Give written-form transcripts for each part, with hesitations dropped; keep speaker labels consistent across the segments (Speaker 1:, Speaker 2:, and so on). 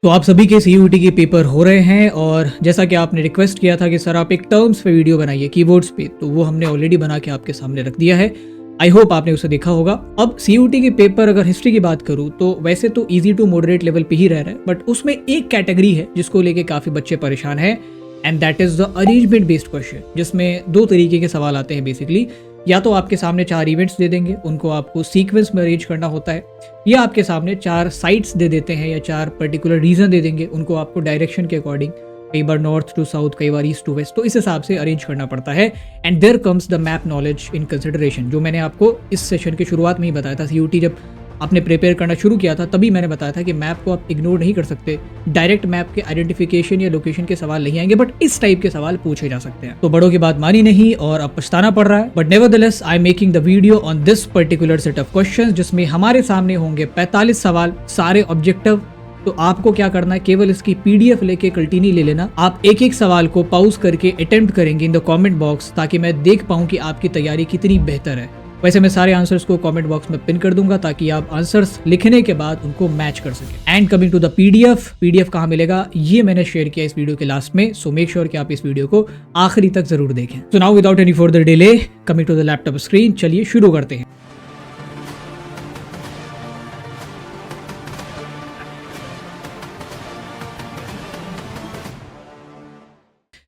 Speaker 1: तो आप सभी के सीयूईटी के पेपर हो रहे हैं और जैसा कि आपने रिक्वेस्ट किया था कि सर आप एक टर्म्स पे वीडियो बनाइए कीवर्ड्स पे, तो वो हमने ऑलरेडी बना के आपके सामने रख दिया है। आई होप आपने उसे देखा होगा। अब सीयूईटी के पेपर अगर हिस्ट्री की बात करूँ तो वैसे तो इजी टू मॉडरेट लेवल पे ही रह रहा है, बट उसमें एक कैटेगरी है जिसको लेके काफ़ी बच्चे परेशान हैं and that is the arrangement based question, जिसमें दो तरीके के सवाल आते हैं बेसिकली। या तो आपके सामने 4 इवेंट्स दे देंगे, उनको आपको सीक्वेंस में अरेंज करना होता है, या आपके सामने 4 साइट्स दे देते हैं या 4 पर्टिकुलर रीजन दे देंगे, उनको आपको डायरेक्शन के अकॉर्डिंग कई बार नॉर्थ टू साउथ, कई बार ईस्ट टू वेस्ट, तो इस हिसाब से अरेंज करना पड़ता है। And there comes the map knowledge in consideration, जो मैंने आपको इस सेशन के शुरुआत में ही बताया था। सीयूटी जब आपने प्रिपेयर करना शुरू किया था तभी मैंने बताया था कि मैप को आप इग्नोर नहीं कर सकते। डायरेक्ट मैप के आइडेंटिफिकेशन या लोकेशन के सवाल नहीं आएंगे, बट इस टाइप के सवाल पूछे जा सकते हैं। तो बड़ों की बात मानी नहीं और अब पछताना पड़ रहा है, but nevertheless I am making the video on this particular set of questions, जिसमें हमारे सामने होंगे 45 सवाल, सारे ऑब्जेक्टिव। तो आपको क्या करना है, केवल इसकी पीडीएफ लेके कल्टीनी ले लेना। आप एक एक सवाल को पॉज करके अटेम्प्ट करेंगे इन द कमेंट बॉक्स, ताकि मैं देख पाऊं कि आपकी तैयारी कितनी बेहतर है। वैसे मैं सारे आंसर्स को कमेंट बॉक्स में पिन कर दूंगा ताकि आप आंसर्स लिखने के बाद उनको मैच कर सकें। And coming to the PDF कहाँ मिलेगा ये मैंने शेयर किया इस वीडियो के लास्ट में, सो मेक श्योर कि आप इस वीडियो को आखिरी तक जरूर देखें। So now without any further delay, coming to the laptop screen, चलिए शुरू करते हैं।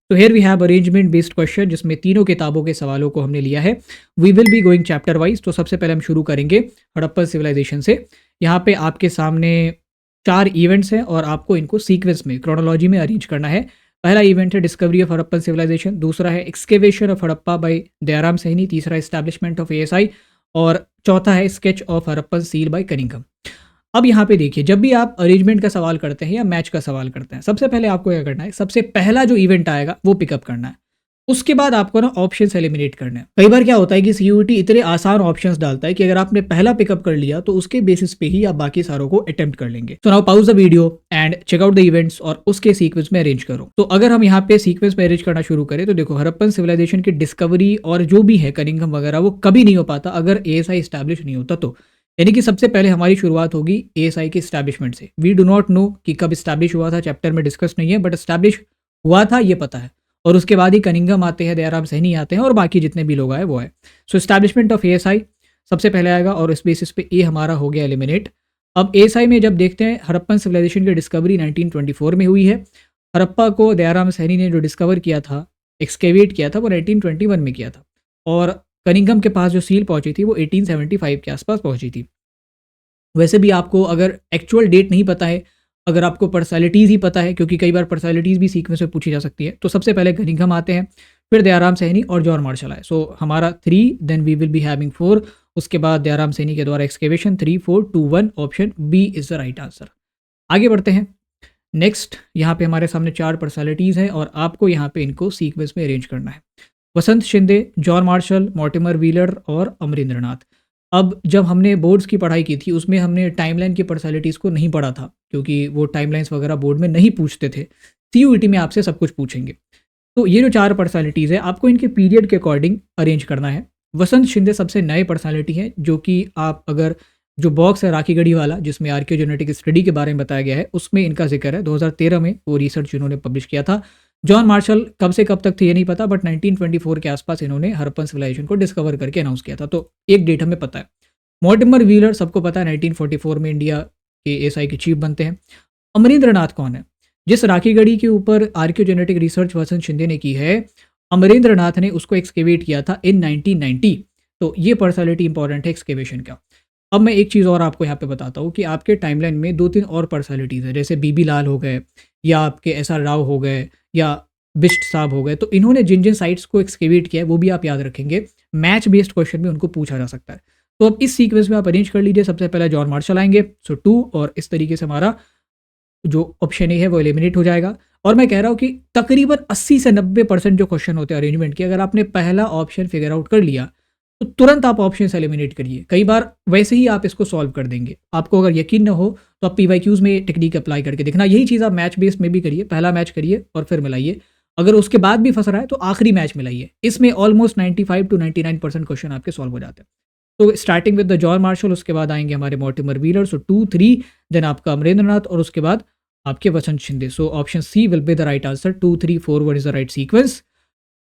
Speaker 1: तो here we have arrangement based question, जिसमें तीनों किताबों के सवालों को हमने लिया है। We will be going chapter wise. तो सबसे पहले हम शुरू करेंगे हड़प्पन सिविलाइजेशन से। यहाँ पे आपके सामने 4 इवेंट्स हैं और आपको इनको सीक्वेंस में, क्रोनोलॉजी में अरेंज करना है। पहला इवेंट है डिस्कवरी ऑफ हड़प्पन सिविलाइजेशन, दूसरा है excavation of Harappa by Dayaram Sahni, तीसरा एस्टैब्लिशमेंट ऑफ एएसआई और चौथा है sketch of Harappan seal by Cunningham. अब यहाँ पे देखिए, जब भी आप अरेंजमेंट का सवाल करते हैं या मैच का सवाल करते हैं, सबसे पहले आपको क्या करना है, सबसे पहला जो इवेंट आएगा वो पिकअप करना है। उसके बाद आपको ना ऑप्शंस एलिमिनेट करने हैं। कई बार क्या होता है कि सीयूईटी इतने आसान ऑप्शंस डालता है कि अगर आपने पहला पिकअप कर लिया तो उसके बेसिस पे ही आप बाकी सारों को अटेम्प्ट कर लेंगे। So now pause the video and check out the events और उसके सीक्वेंस में अरेंज करो। तो अगर हम यहाँ पे सीक्वेंस में अरेंज करना शुरू करें तो देखो, हड़प्पन सिविलाइजेशन की डिस्कवरी और जो भी है कनिंघम वगैरह, वो कभी नहीं हो पाता अगर एएसआई स्टैब्लिश नहीं होता। तो यानी कि सबसे पहले हमारी शुरुआत होगी एएसआई के स्टैब्लिशमेंट से। वी डू नॉट नो कि कब स्टैब्लिश हुआ था, चैप्टर में डिस्कस नहीं है, बट स्टैब्लिश हुआ था ये पता है। और उसके बाद ही कनिंघम आते हैं, दयाराम सैनी आते हैं और बाकी जितने भी लोग आए वो आए। सो स्टैब्लिशमेंट ऑफ एएसआई सबसे पहले आएगा और इस बेसिस पे ए हमारा हो गया एलिमिनेट। अब एएसआई में जब देखते हैं, हड़प्पन सिविलाइजेशन की डिस्कवरी 1924 में हुई है। हड़प्पा को दयाराम सैनी ने जो डिस्कवर किया था, एक्सकेवेट किया था, वो 1921 में किया था। और कनिंघम के पास जो सील पहुंची थी वो 1875 के आसपास पहुंची थी। वैसे भी आपको अगर एक्चुअल डेट नहीं पता है, अगर आपको पर्सनैलिटीज़ ही पता है, क्योंकि कई बार पर्सनैलिटीज़ भी सीक्वेंस में पूछी जा सकती है, तो सबसे पहले कनिंघम आते हैं, फिर दयाराम सैनी और जॉन मार्शल आए। सो हमारा 3, then we will be having 4, उसके बाद दयाराम सैनी के द्वारा excavation. 3, 4, 2, 1, option B is the right answer. आगे बढ़ते हैं। नेक्स्ट यहाँ पे हमारे सामने 4 पर्सनैलिटीज़ हैं और आपको यहाँ पे इनको सीक्वेंस में अरेंज करना है। Vasant Shinde, John Marshall, Mortimer Wheeler और अमरिंद्रनाथ। अब जब हमने बोर्ड्स की पढ़ाई की थी उसमें हमने टाइमलाइन की पर्सनैलिटीज़ को नहीं पढ़ा था, क्योंकि वो टाइमलाइंस वगैरह बोर्ड में नहीं पूछते थे। सीयूईटी में आपसे सब कुछ पूछेंगे। तो ये जो 4 पर्सनैलिटीज़ है, आपको इनके पीरियड के अकॉर्डिंग अरेंज करना है। वसंत शिंदे सबसे नए पर्सनैलिटी है, जो कि आप अगर जो बॉक्स है राखी गढ़ी वाला, जिसमें आर्कियोजेनेटिक स्टडी के बारे में बताया गया है, उसमें इनका जिक्र है। 2013 में वो रिसर्च इन्होंने पब्लिश किया था। जॉन मार्शल कब से कब तक थे ये नहीं पता, बट 1924 के आसपास इन्होंने हड़प्पन सिविलाइजेशन को डिस्कवर करके अनाउंस किया था, तो एक डेट हमें पता है। मॉर्टिमर व्हीलर सबको पता है, 1944 में इंडिया के एएसआई के चीफ बनते हैं। अमरिंद्रनाथ कौन है? जिस राखी गढ़ी के ऊपर आर्कियोजेनेटिक रिसर्च वसंत शिंदे ने की है, अमरिंद्रनाथ ने उसको एक्सकेवेट किया था इन 1990। तो ये पर्सनैलिटी इंपॉर्टेंट है एक्सकेवेशन का। अब मैं एक चीज़ और आपको यहाँ पे बताता हूँ कि आपके टाइमलाइन में 2-3 और पर्सनैलिटीज़ है, जैसे बीबी लाल हो गए या आपके एसआर राव हो गए या बिष्ट साहब हो गए। तो इन्होंने जिन जिन साइट्स को एक्सकेवेट किया है वो भी आप याद रखेंगे। मैच बेस्ड क्वेश्चन में उनको पूछा जा सकता है। तो अब इस सीक्वेंस में आप अरेंज कर लीजिए। सबसे पहले जॉन मार्शल आएंगे, सो 2, और इस तरीके से हमारा जो ऑप्शन ए है वो एलिमिनेट हो जाएगा। और मैं कह रहा हूँ कि तकरीबन 80 से 90% जो क्वेश्चन होते हैं अरेंजमेंट के, अगर आपने पहला ऑप्शन फिगर आउट कर लिया तो तुरंत आप ऑप्शन एलिमिनेट करिए। कई बार वैसे ही आप इसको सॉल्व कर देंगे। आपको अगर यकीन ना हो तो आप पीवाईक्यूज में टेक्निक अप्लाई करके देखना। यही चीज़ आप मैच बेस्ड में भी करिए, पहला मैच करिए और फिर मिलाइए। अगर उसके बाद भी फंस रहा है तो आखिरी मैच मिलाइए। इसमें ऑलमोस्ट 95 to 99% क्वेश्चन आपके सॉल्व हो जाते हैं। तो starting with the John Marshall, उसके बाद आएंगे हमारे मॉर्टिमर व्हीलर, सो 2, 3, देन आपका अमरिंद्रनाथ और उसके बाद आपके Vasant Shinde. So option C will be the right answer, 2 3 4 1 is the right sequence.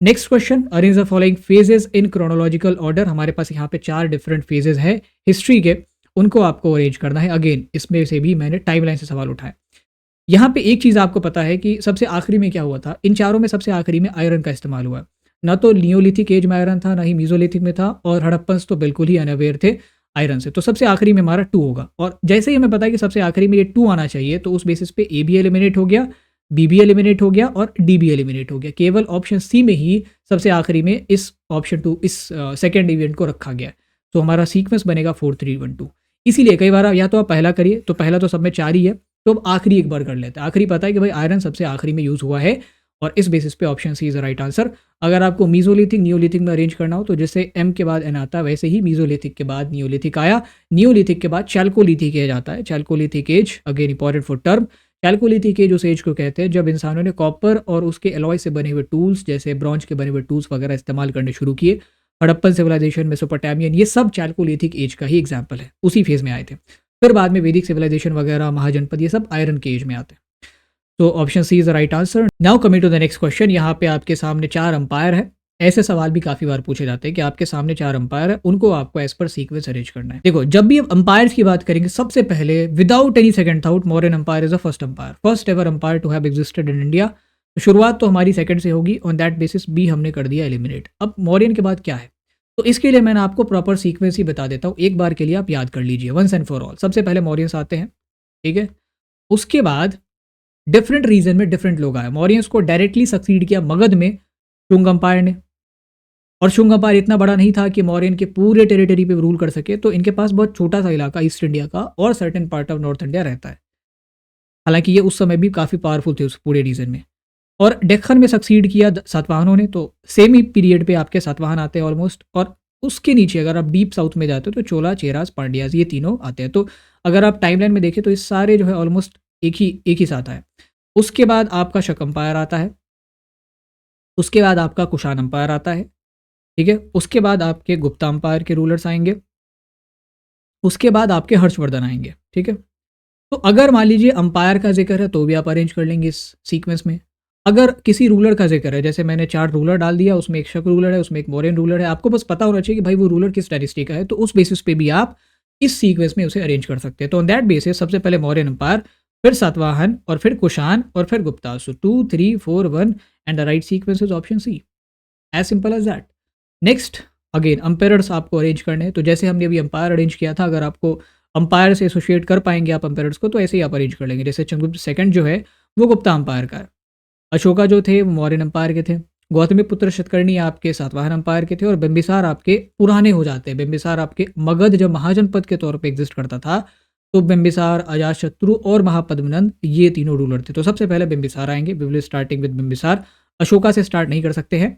Speaker 1: Next question, arrange the following phases in chronological order. हमारे पास यहाँ पे 4 डिफरेंट फेजेस हैं हिस्ट्री के, उनको आपको अरेंज करना है। अगेन इसमें से भी मैंने टाइमलाइन से सवाल उठाए। यहाँ पे एक चीज़ आपको पता है कि सबसे आखिरी में क्या हुआ था, इन चारों में सबसे आखिरी में आयरन का इस्तेमाल हुआ। ना तो नियोलिथिक एज में आयरन था, ना ही मीजोलिथिक में था, और हड़प्पन्स तो बिल्कुल ही अनअवेयर थे आयरन से। तो सबसे आखिरी में हमारा 2 होगा, और जैसे ही हमें पता है कि सबसे आखिरी में ये 2 आना चाहिए, तो उस बेसिस पे ए भी एलिमिनेट हो गया, बी भी एलिमिनेट हो गया और डी भी एलिमिनेट हो गया। केवल ऑप्शन सी में ही सबसे आखिरी में इस ऑप्शन 2, इस सेकेंड इवेंट को रखा गया। तो हमारा सीक्वेंस बनेगा 4 3 1 2। इसीलिए कई बार या तो आप पहला करिए, तो पहला तो सब में 4 ही है, तो अब आखिरी एक बार कर लेते हैं। आखिरी पता है कि भाई आयरन सबसे आखिरी में यूज़ हुआ है, और इस बेसिस पे option C is the right answer. अगर आपको मीजोलिथिक नियोलिथिक में अरेंज करना हो, तो जैसे एम के बाद एन आता है, वैसे ही मीजोलिथिक के बाद नियोलिथिक आया, नियोलिथिक के बाद चैल्कोलिथिक एज आता है। Chalcolithic age again important for term. Chalcolithic age उस एज को कहते हैं जब इंसानों ने कॉपर और उसके एलॉय से बने हुए टूल्स, जैसे ब्रॉन्ज के बने हुए टूल्स वगैरह इस्तेमाल करने शुरू किए। हड़प्पन सिविलाइजेशन, मेसोपोटामियन, ये सब चैल्कोलिथिक एज का ही एग्जाम्पल है, उसी फेज में आए थे। फिर बाद में वैदिक सिविलाइजेशन वगैरह, महाजनपद, ये सब आयरन के एज में आते हैं। तो option C is the right answer. Now coming to the next question. यहाँ पे आपके सामने 4 अंपायर है। ऐसे सवाल भी काफी बार पूछे जाते हैं कि आपके सामने 4 अंपायर है, उनको आपको एज पर सीक्वेंस अरेंज करना है। देखो, जब भी हम अंपायर्स की बात करेंगे, सबसे पहले without any second thought, Mauryan empire is the first empire, first ever empire to have existed in India. तो शुरुआत तो हमारी सेकंड से होगी, ऑन दैट बेसिस बी हमने कर दिया एलिमिनेट। अब मौर्यन के बाद क्या है, तो इसके लिए मैंने आपको प्रॉपर सीक्वेंस ही बता देता हूँ, एक बार के लिए आप याद कर लीजिए वंस एंड फॉर ऑल। सबसे पहले मौर्यंस आते हैं, ठीक है। उसके बाद डिफरेंट रीजन में डिफरेंट लोग आए। मौर्यंस को डायरेक्टली सक्सीड किया मगध में शुंग अंपायर ने, और शुंग अंपायर इतना बड़ा नहीं था कि मौर्यन के पूरे टेरिटरी पे रूल कर सके, तो इनके पास बहुत छोटा सा इलाका ईस्ट इंडिया का और certain part of north India रहता है। हालांकि ये उस समय भी काफ़ी पावरफुल थे उस पूरे रीजन में। और डेक्कन में सक्सीड किया सातवाहनों ने, तो सेम ही पीरियड पे आपके सातवाहन आते हैं ऑलमोस्ट। और उसके नीचे अगर आप डीप साउथ में जाते हो तो चोला, चेरास, पांड्याज, ये तीनों आते हैं। तो अगर आप टाइमलाइन में देखें तो ये सारे जो है ऑलमोस्ट एक ही साथ आए। उसके बाद आपका शक अंपायर आता है, उसके बाद आपका कुषाण अंपायर आता है, ठीक है। उसके बाद आपके गुप्ता अंपायर के रूलर्स आएंगे, उसके बाद आपके हर्षवर्धन आएंगे, ठीक है। तो अगर मान लीजिए अंपायर का जिक्र है तो भी आप अरेंज कर लेंगे इस सीक्वेंस में। अगर किसी रूलर का जिक्र है, जैसे मैंने 4 रूलर डाल दिया, उसमें एक शक रूलर है, उसमें एक मौर्यन रूलर है, आपको बस पता होना चाहिए कि भाई वो रूलर किस डायनेस्टी का है, तो उस बेसिस पे भी आप इस सीक्वेंस में उसे अरेंज कर सकते हैं। तो ऑन दैट बेसिस सबसे पहले मौर्यन अंपायर, फिर सातवाहन, और फिर कुषाण, और फिर Gupta. So 2 3 4 1 and the right sequence is option C, as simple as that. Next, again empires आपको अरेंज करने हैं। तो जैसे हमने अभी अंपायर अरेंज किया था, अगर आपको अंपायर से एसोसिएट कर पाएंगे आप अंपायर्स को, तो ऐसे ही आप अरेंज कर लेंगे। जैसे चंद्रगुप्त सेकंड जो है वो गुप्ता अंपायर का है, अशोका जो थे वो मौर्यन अंपायर के थे, गौतमीपुत्र शतकर्णी आपके सातवाहन अंपायर के थे, और बिंबिसार आपके पुराने हो जाते हैं। बिंबिसार आपके मगध जब महाजनपद के तौर पे एग्जिस्ट करता था, तो बिंबिसार, अजातशत्रु और महापद्मनंद, ये तीनों रूलर थे। तो सबसे पहले बिंबिसार आएंगे, we will starting with Bimbisara. Ashoka से स्टार्ट नहीं कर सकते हैं।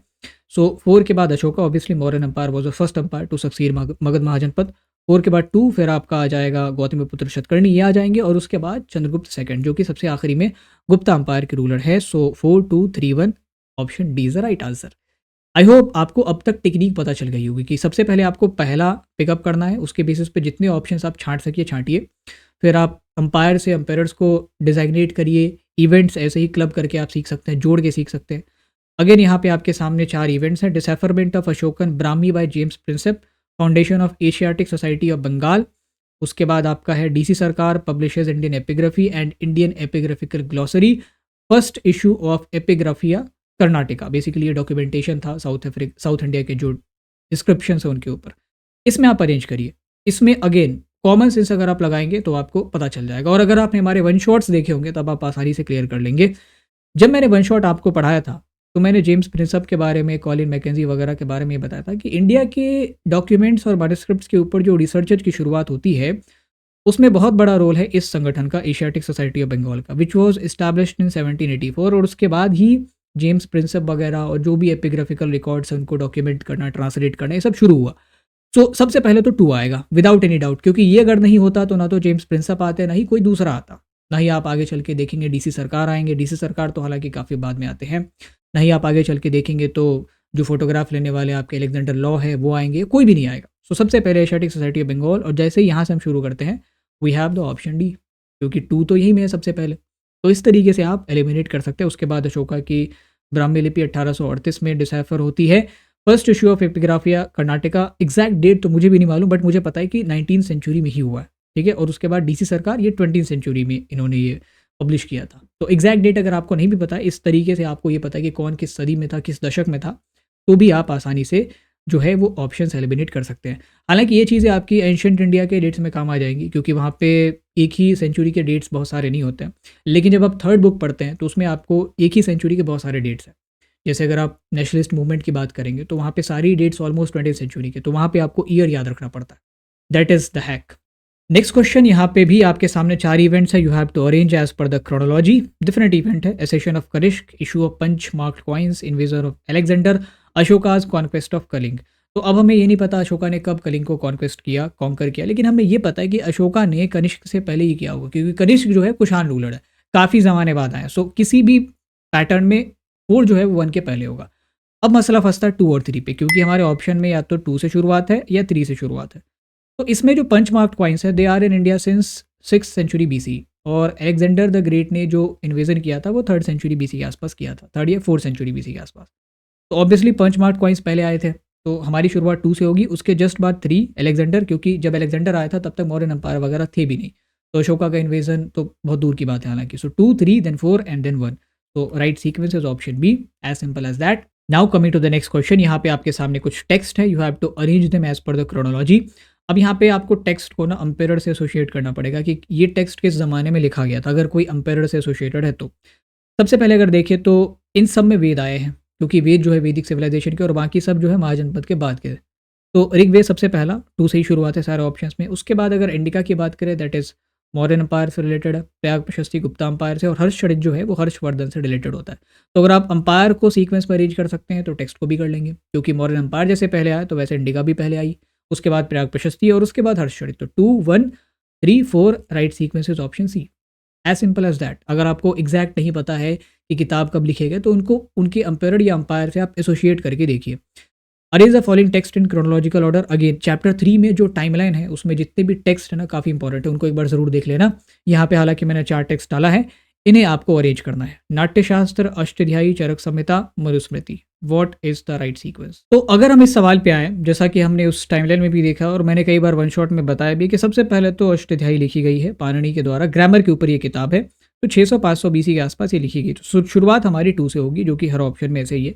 Speaker 1: सो 4 के बाद Ashoka, obviously Mauryan empire was the first empire to succeed Magadha Mahajanapada. 4 के बाद 2, फिर आपका आ जाएगा गौतमीपुत्र शतकर्णी, ये आ जाएंगे, और उसके बाद चंद्रगुप्त सेकंड, जो कि सबसे आखिरी में गुप्ता अंपायर के रूलर है। सो 4 2 3 1 option D is the right answer. I hope आपको अब तक टेक्निक पता चल गई होगी कि सबसे पहले आपको पहला पिकअप करना है, उसके बेसिस पे जितने ऑप्शंस आप छांट सकिए छांटिए, फिर आप अंपायर से अंपायर्स को डिजाइग्नेट करिए। इवेंट्स ऐसे ही क्लब करके आप सीख सकते हैं, जोड़ के सीख सकते हैं। अगेन यहाँ पे आपके सामने 4 इवेंट्स हैं। Decipherment of Ashokan Brahmi by James Prinsep, foundation of Asiatic Society of Bengal. उसके बाद आपका है DC Sarkar publishes Indian epigraphy and Indian epigraphical glossary, first issue of Epigraphia Karnataka. Basically ये डॉक्यूमेंटेशन था साउथ इंडिया के जो डिस्क्रिप्शन है उनके ऊपर। इसमें आप अरेंज करिए। इसमें अगेन कॉमन सेंस अगर आप लगाएंगे तो आपको पता चल जाएगा, और अगर आपने हमारे वन शॉट्स देखे होंगे तब आप आसानी से क्लियर कर लेंगे। जब मैंने वन शॉट आपको पढ़ाया था तो मैंने जेम्स प्रिंसेप के बारे में, कॉलिन मैकेंजी वगैरह के बारे में बताया था कि इंडिया के डॉक्यूमेंट्स और मैन्युस्क्रिप्ट्स के ऊपर जो रिसर्चेज की शुरुआत होती है, उसमें बहुत बड़ा रोल है इस संगठन का, एशियाटिक सोसाइटी ऑफ बंगाल का, विच वॉज इस्टेब्लिश्ड इन 1784। और उसके बाद ही जेम्स प्रिंसेप वगैरह और जो भी एपिग्राफिकल रिकॉर्ड्स हैं उनको डॉक्यूमेंट करना, ट्रांसलेट करना, ये सब शुरू हुआ। सो सबसे पहले तो 2 आएगा विदाउट एनी डाउट, क्योंकि ये अगर नहीं होता तो ना तो जेम्स प्रिंसेप आते, ना ही कोई दूसरा आता, ना ही आप आगे चल के देखेंगे डीसी सरकार आएंगे। डीसी सरकार तो हालांकि काफ़ी बाद में आते हैं। ना ही आप आगे चल के देखेंगे तो जो फोटोग्राफ लेने वाले आपके अलेक्जेंडर लॉ है वो आएंगे, कोई भी नहीं आएगा। सो सबसे पहले एशियाटिक सोसाइटी ऑफ बंगाल, और जैसे ही यहाँ से हम शुरू करते हैं we have the option D, क्योंकि 2 तो यही में है सबसे पहले। तो इस तरीके से आप एलिमिनेट कर सकते हैं। उसके बाद अशोका की ब्राह्मी लिपि 1838 में डिसाइफर होती है। First issue of Epigraphia Karnataka, exact date तो मुझे भी नहीं मालूम, बट मुझे पता है कि 19th सेंचुरी में ही हुआ है, ठीक है। और उसके बाद डीसी सरकार ये 20th सेंचुरी में इन्होंने ये पब्लिश किया था। तो एग्जैक्ट डेट अगर आपको नहीं भी पता है, इस तरीके से आपको ये पता है कि कौन किस सदी में था, किस दशक में था, तो भी आप आसानी से जो है वो ऑप्शंस एलिमिनेट कर सकते हैं। हालांकि ये चीज़ें आपकी एंशिएंट इंडिया के डेट्स में काम आ जाएंगी, क्योंकि वहाँ पे एक ही सेंचुरी के डेट्स बहुत सारे नहीं होते हैं। लेकिन जब आप थर्ड बुक पढ़ते हैं तो उसमें आपको एक ही सेंचुरी के बहुत सारे डेट्स हैं। जैसे अगर आप नेशनलिस्ट मूवमेंट की बात करेंगे तो वहाँ पे सारी डेट्स ऑलमोस्ट 20th सेंचुरी के, तो वहाँ पे आपको ईयर याद रखना पड़ता है। That is the hack. Next question, यहाँ पे भी आपके सामने 4 इवेंट्स है, you have to arrange as per the chronology. Different event है, accession of Kanishka, issue of punch marked coins, invasion of Alexander, Ashoka's conquest of Kalinga. तो अब हमें ये नहीं पता अशोका ने कब कलिंग को कॉन्क्वेस्ट किया, कॉन्कर किया, लेकिन हमें ये पता है कि अशोका ने कनिष्क से पहले ही किया होगा, क्योंकि कनिष्क जो है कुषाण रूलर है, काफ़ी ज़माने बाद आया। सो किसी भी पैटर्न में 4 जो है वो 1 के पहले होगा। अब मसला फंसता है 2 और 3 पे, क्योंकि हमारे ऑप्शन में या तो 2 से शुरुआत है या 3 से शुरुआत है। तो इसमें जो पंच मार्क्ड कॉइन्स है, they are in India since 6th century BC, और अलेक्जेंडर द ग्रेट ने जो इन्वेजन किया था वो 3rd सेंचुरी बीसी के आसपास किया था, 3rd या 4th सेंचुरी बीसी के आसपास। तो ऑब्वियसली पंच मार्क्ड कॉइन्स पहले आए थे, तो हमारी शुरुआत 2 से होगी। उसके जस्ट बाद 3 अलेक्जेंडर, क्योंकि जब अलेक्जेंडर आया था तब तक मौर्यन एम्पायर वगैरह थे भी नहीं, तो अशोका का इन्वेजन तो बहुत दूर की बात है हालांकि। So 2, 3 then 4 and then 1। तो right sequence is option B, as simple as that. Now coming to the next question, यहाँ पे आपके सामने कुछ टेक्स्ट है, you have to arrange them as per the chronology. अब यहाँ पे आपको टेक्स्ट को ना अंपेयर से एसोसिएट करना पड़ेगा कि ये टेक्स्ट किस ज़माने में लिखा गया था, अगर कोई अंपेयर से एसोसिएटेड है तो। सबसे पहले अगर देखें तो इन सब में वेद आए हैं, क्योंकि वेद जो है वैदिक सिविलाइजेशन के, और बाकी सब जो है महाजनपद के बाद के। तो ऋग्वेद सबसे पहला, 2 से ही शुरुआत है सारे ऑप्शंस में। उसके बाद अगर इंडिका की बात करें, दैट इज़ मौर्यन एम्पायर से रिलेटेड है, प्रयाग प्रशस्ति गुप्ता एम्पायर से, और हर्षचरित जो है वो हर्षवर्धन से रिलेटेड होता है। तो अगर आप अंपायर को सीक्वेंस में अरेंज कर सकते हैं तो टेक्स्ट को भी कर लेंगे, क्योंकि मौर्यन एम्पायर जैसे पहले आया तो वैसे इंडिका भी पहले आई, उसके बाद प्रयाग प्रशस्ति और उसके बाद हर्षचरित। तो 2, 1, 3, 4 right sequence is option C, as simple as that. अगर आपको एग्जैक्ट नहीं पता है कि किताब कब लिखे गए तो उनको उनके अंपेयर या अंपायर से आप एसोसिएट करके देखिए। Arrange the following text in chronological order. Again chapter 3 में जो टाइमलाइन है उसमें जितने भी टेक्स्ट है ना काफ़ी इंपॉर्टेंट है, उनको एक बार ज़रूर देख लेना। यहाँ पे हालांकि मैंने 4 टेक्स्ट डाला है, इन्हें आपको अरेंज करना है। Natyashastra, Ashtadhyayi, Charaka Samhita, Manusmriti. What is the right sequence? तो अगर हम इस सवाल पे आए, जैसा कि हमने उस टाइमलाइन में भी देखा और मैंने कई बार वन शॉट में बताया भी कि सबसे पहले तो अष्टाध्यायी लिखी गई है पाणिनि के द्वारा, ग्रामर के ऊपर ये किताब है। तो 600-500 बीसी के आसपास ये लिखी गई। तो शुरुआत हमारी 2 से होगी, जो कि हर ऑप्शन में ऐसे ही है।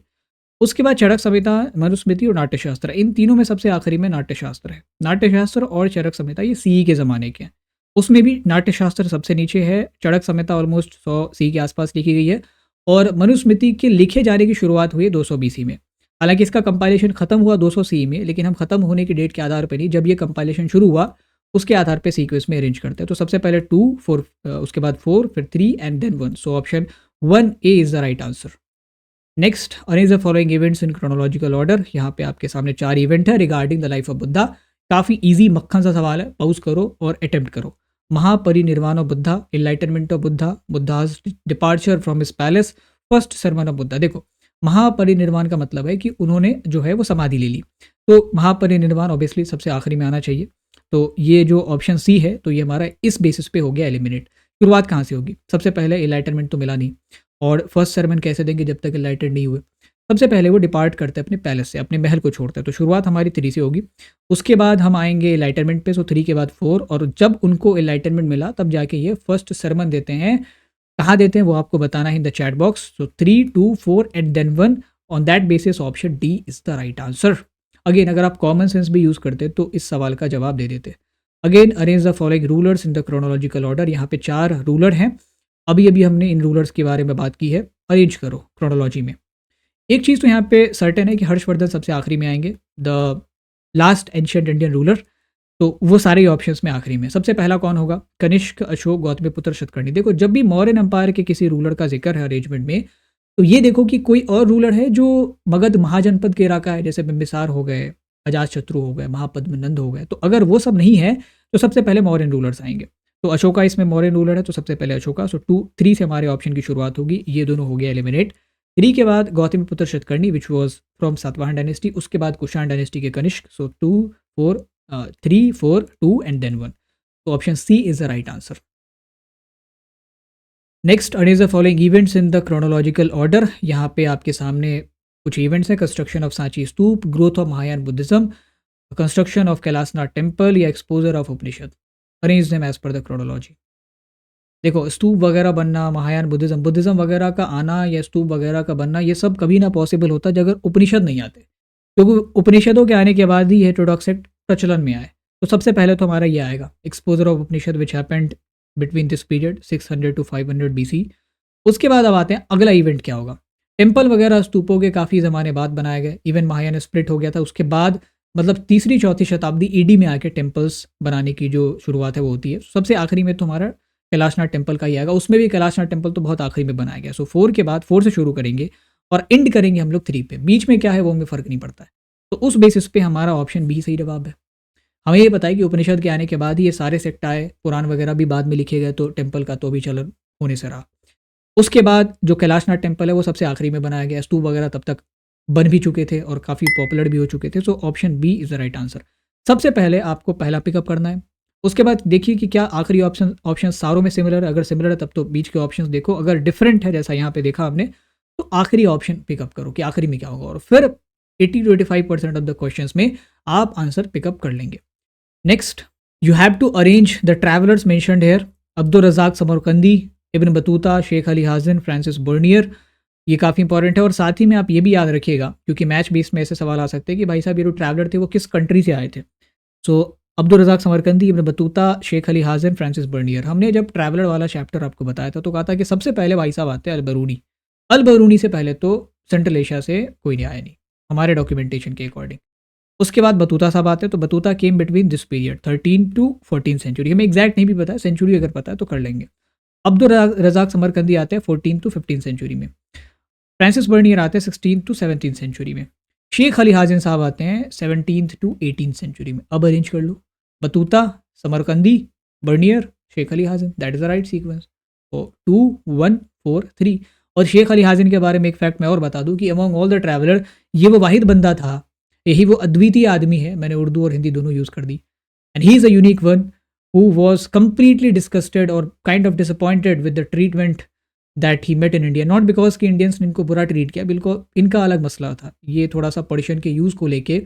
Speaker 1: उसके बाद चरक संहिता, मनुस्मृति और नाट्यशास्त्र, इन तीनों में सबसे आखिरी में नाट्यशास्त्र है। नाट्यशास्त्र और चरक संहिता ये सीई के ज़माने के हैं, उसमें भी नाट्यशास्त्र सबसे नीचे है, चरक संहिता ऑलमोस्ट 100 सी के आसपास लिखी गई है, और मनुस्मृति के लिखे जाने की शुरुआत हुई 200 बीसी में। हालांकि इसका कंपाइलेशन खत्म हुआ 200 सी में, लेकिन हम खत्म होने की डेट के आधार पर नहीं, जब ये कंपाइलेशन शुरू हुआ उसके आधार पर सीक्वेंस में अरेंज करते हैं। तो सबसे पहले 2, 4, उसके बाद 4, फिर 3 and then 1। So option 1 A is the right answer. Next, arrange the following events in chronological order. यहाँ पे आपके सामने 4 इवेंट है regarding the life of Buddha. काफ़ी इजी मक्खन सा सवाल है, पॉज करो और अटेम्प्ट करो। Mahaparinirvana of Buddha, enlightenment of Buddha, Buddha's departure from his palace, first sermon of Buddha. देखो, महापरिनिर्वाण का मतलब है कि उन्होंने जो है वो समाधि ले ली, तो महापरिनिर्वाण ऑब्वियसली सबसे आखिरी में आना चाहिए। तो ये जो ऑप्शन सी है, तो ये हमारा इस बेसिस पे हो गया एलिमिनेट। शुरुआत कहाँ से होगी? सबसे पहले एनलाइटनमेंट तो मिला नहीं, और फर्स्ट सरमन कैसे देंगे जब तक एनलाइटेड नहीं हुए? सबसे पहले वो डिपार्ट करते हैं अपने पैलेस से, अपने महल को छोड़ते हैं, तो शुरुआत हमारी 3 से होगी। उसके बाद हम आएंगे एनलाइटनमेंट पे, सो 3 के बाद 4, और जब उनको एनलाइटनमेंट मिला तब जाके ये फर्स्ट सरमन देते हैं। कहाँ देते हैं वो आपको बताना है in the chat box. So 3, 2, 4 and then 1। On that basis option D is the right answer. Again अगर आप कॉमन सेंस भी यूज़ करते तो इस सवाल का जवाब दे देते। Again arrange the following rulers in the chronological order. यहाँ पे 4 रूलर हैं, अभी अभी हमने इन रूलर्स के बारे में बात की है। अरेंज करो क्रोनोलॉजी में। एक चीज़ तो यहाँ पे सर्टेन है कि हर्षवर्धन सबसे आखिरी में आएंगे, the last ancient Indian ruler. तो वो सारे ऑप्शंस में आखिरी में। सबसे पहला कौन होगा? कनिष्क, अशोक, गौतमीपुत्र, शतकर्णी। देखो, जब भी मौर्यन एम्पायर के किसी रूलर का जिक्र है अरेंजमेंट में, तो ये देखो कि कोई और रूलर है जो मगध महाजनपद के इलाका है, जैसे बिम्बिसार हो गए, अजातशत्रु हो गए, महापद्मनंद हो गए। तो अगर वो सब नहीं है तो सबसे पहले मौर्यन रूलर्स आएंगे। तो अशोका इसमें मौर्यन रूलर है, तो सबसे पहले अशोका। सो 2, 3 से हमारे ऑप्शन की शुरुआत होगी, ये दोनों हो गया एलिमिनेट। 3 के बाद Gautamiputra Satakarni which was from Satavahana dynasty, उसके बाद कुषाण डायनेस्टी के कनिष्क। सो 2, 4, 3, 4, 2 एंड देन 1। तो option C is the right answer. Next, arrange the following events in the chronological order. यहाँ पे आपके सामने कुछ इवेंट्स हैं, construction of Sanchi Stupa, growth of Mahayana Buddhism, construction of Kailashnath temple या exposure of Upanishad. Arrange them as per the chronology. देखो, स्तूप वगैरह बनना, महायान बुद्धिज्म बुद्धिज्म वगैरह का आना या स्तूप वगैरह का बनना, ये सब कभी ना पॉसिबल होता जब अगर उपनिषद नहीं आते, क्योंकि उपनिषदों के आने के बाद ही हेटेरोडॉक्स सेक्ट प्रचलन में आए। तो सबसे पहले तो हमारा ये आएगा exposure of Upanishad which happened between this period 600 to 500 BC। उसके बाद अब आते हैं अगला इवेंट क्या होगा। टेम्पल वगैरह स्तूपों के काफ़ी ज़माने बाद बनाए गए, इवन महायान स्प्लिट हो गया था उसके बाद, मतलब तीसरी चौथी शताब्दी ईडी में आके टेम्पल्स बनाने की जो शुरुआत है वो होती है। सबसे आखिरी में तो हमारा कैलाशनाथ टेम्पल का ही आएगा, उसमें भी कैलाशनाथ टेम्पल तो बहुत आखिरी में बनाया गया। सो 4 के बाद 4 से शुरू करेंगे और एंड करेंगे हम लोग 3 पे। बीच में क्या है वो हमें फ़र्क नहीं पड़ता है। तो उस बेसिस पे हमारा ऑप्शन बी सही जवाब है। हमें ये पता है कि उपनिषद के आने के बाद ही ये सारे सेक्ट आए, पुराण वगैरह भी बाद में लिखे गए, तो टेम्पल का तो भी चलन होने से रहा। उसके बाद जो कैलाशनाथ टेम्पल है वो सबसे आखिरी में बनाया गया। स्तूप वगैरह तब तक बन भी चुके थे और काफ़ी पॉपुलर भी हो चुके थे। So option B is the right answer. सबसे पहले आपको पहला पिकअप करना है। उसके बाद देखिए कि क्या आखिरी ऑप्शन सारों में सिमिलर है। अगर सिमिलर है तब तो बीच के ऑप्शंस देखो, अगर डिफरेंट है जैसा यहाँ पे देखा हमने, तो आखिरी ऑप्शन पिकअप करो कि आखिरी में क्या होगा, और फिर 80 to 85% ऑफ द क्वेश्चंस में आप आंसर पिकअप कर लेंगे। Next, you have to arrange the travellers mentioned here. Abdul Razzaq Samarkandi, Ibn Battuta, Sheikh Ali Hazin, Francis Bernier. ये काफ़ी इंपॉर्टेंट है। और साथ ही में आप ये भी याद रखिएगा, क्योंकि मैच बेस में ऐसे सवाल आ सकते हैं कि भाई साहब ये जो ट्रैवलर थे वो किस कंट्री से आए थे। So Abdul Razzaq Samarkandi, Ibn Battuta, Sheikh Ali Hazin, Francis Bernier. हमने जब ट्रैवलर वाला चैप्टर आपको बताया था तो कहा था कि सबसे पहले भाई साहब आते हैं अलबरूनी। अलबरूनी से पहले तो सेंट्रल एशिया से कोई नहीं आया, नहीं हमारे डॉक्यूमेंटेशन के अकॉर्डिंग। उसके बाद बतूता साहब आते हैं, तो Battuta came between this period 13 to 14 century. हमें एग्जैक्ट नहीं भी पता है, सेंचुरी अगर पता है तो कर लेंगे। अब्दुल रज़ाक समरकंदी आते हैं 14 to 15 सेंचुरी में। फ्रांसिस बर्नियर आते हैं 16 to 17 सेंचुरी में। शेख अली हाज़न साहब आते हैं 17th to 18th सेंचुरी में। अब अरेंज कर लो, Battuta, Samarkandi, Bernier, Sheikh Ali Hazin, that is the right sequence. तो 2 1 4 3। और शेख अली हाज़न के बारे में एक फैक्ट मैं और बता दूं कि अमॉन्ग ऑल द ट्रैवलर ये वो वाहिद बंदा था, यही वो अद्वितीय आदमी है, मैंने उर्दू और हिंदी दोनों यूज़ कर दी, and he is a unique one who was completely disgusted और kind of disappointed with the treatment that he met in India. Not because कि इंडियंस ने इनको बुरा ट्रीट किया, बिल्कुल इनका अलग मसला था। ये थोड़ा सा पर्शियन के यूज़ को लेके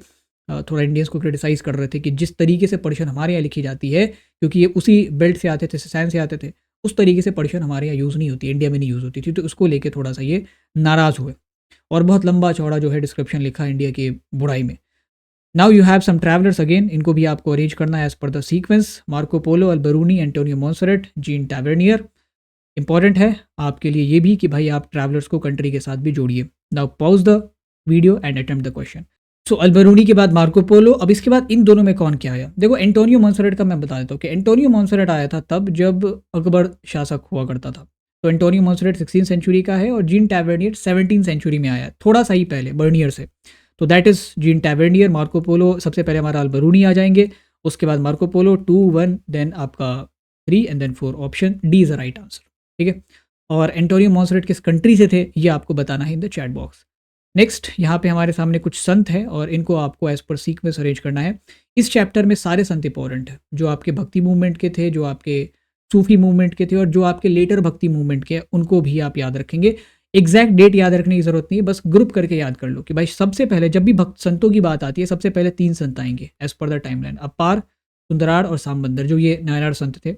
Speaker 1: थोड़ा इंडियंस को क्रिटिसाइज़ कर रहे थे कि जिस तरीके से पर्शियन हमारे यहाँ लिखी जाती है, क्योंकि ये उसी बेल्ट से आते थे, सैन से आते थे, उस तरीके से पर्शियन हमारे यहाँ यूज़ नहीं होती, इंडिया में नहीं यूज़ होती थी, तो उसको लेके थोड़ा सा ये नाराज़ हुए और बहुत लंबा चौड़ा जो है डिस्क्रिप्शन लिखा इंडिया की बुराई में। Now you have some travellers again, इनको भी आपको अरेंज करना है as per the sequence. Marco Polo, Alberuni, Antonio Monserrate, Jean Tavernier. Important है आपके लिए ये भी कि भाई आप ट्रैवलर्स को कंट्री के साथ भी जोड़िए। Now pause the video and attempt the question. So Alberuni के बाद मार्को पोलो। अब इसके बाद इन दोनों में कौन क्या आया? देखो, एंटोनियो मोंसेरेट का मैं बता देता हूँ कि एंटोनियो मोंसेरेट आया था तब जब अकबर शासक हुआ करता था। तो एंटोनियो मोंसेरेट 16th सेंचुरी का है और जीन टैवर्नियर 17th सेंचुरी में आया है, थोड़ा सा ही पहले बर्नियर से। तो that is gene Tavernier. Marco Polo सबसे पहले हमारा अल्बरूनी आ जाएंगे, उसके बाद मार्को पोलो 2 1 देन आपका 3 and then 4। Option D is the right answer, ठीक है। और एंटोनियो मोंसेरेट किस कंट्री से थे ये आपको बताना है in the chat box. Next, यहाँ पे हमारे सामने कुछ संत हैं और इनको आपको एज पर सीक्वेंस अरेंज करना है। इस चैप्टर में सारे संत इंपॉर्टेंट हैं, जो आपके भक्ति मूवमेंट के थे, जो आपके सूफी मूवमेंट के थे और जो आपके लेटर भक्ति मूवमेंट के, उनको भी आप याद रखेंगे। एग्जैक्ट डेट याद रखने की जरूरत नहीं है, बस ग्रुप करके याद कर लो कि भाई सबसे पहले जब भी भक्त संतों की बात आती है सबसे पहले 3 संत आएंगे एज पर द टाइमलाइन, अपार, सुंदरार और सामबंदर, जो ये नायनार संत थे।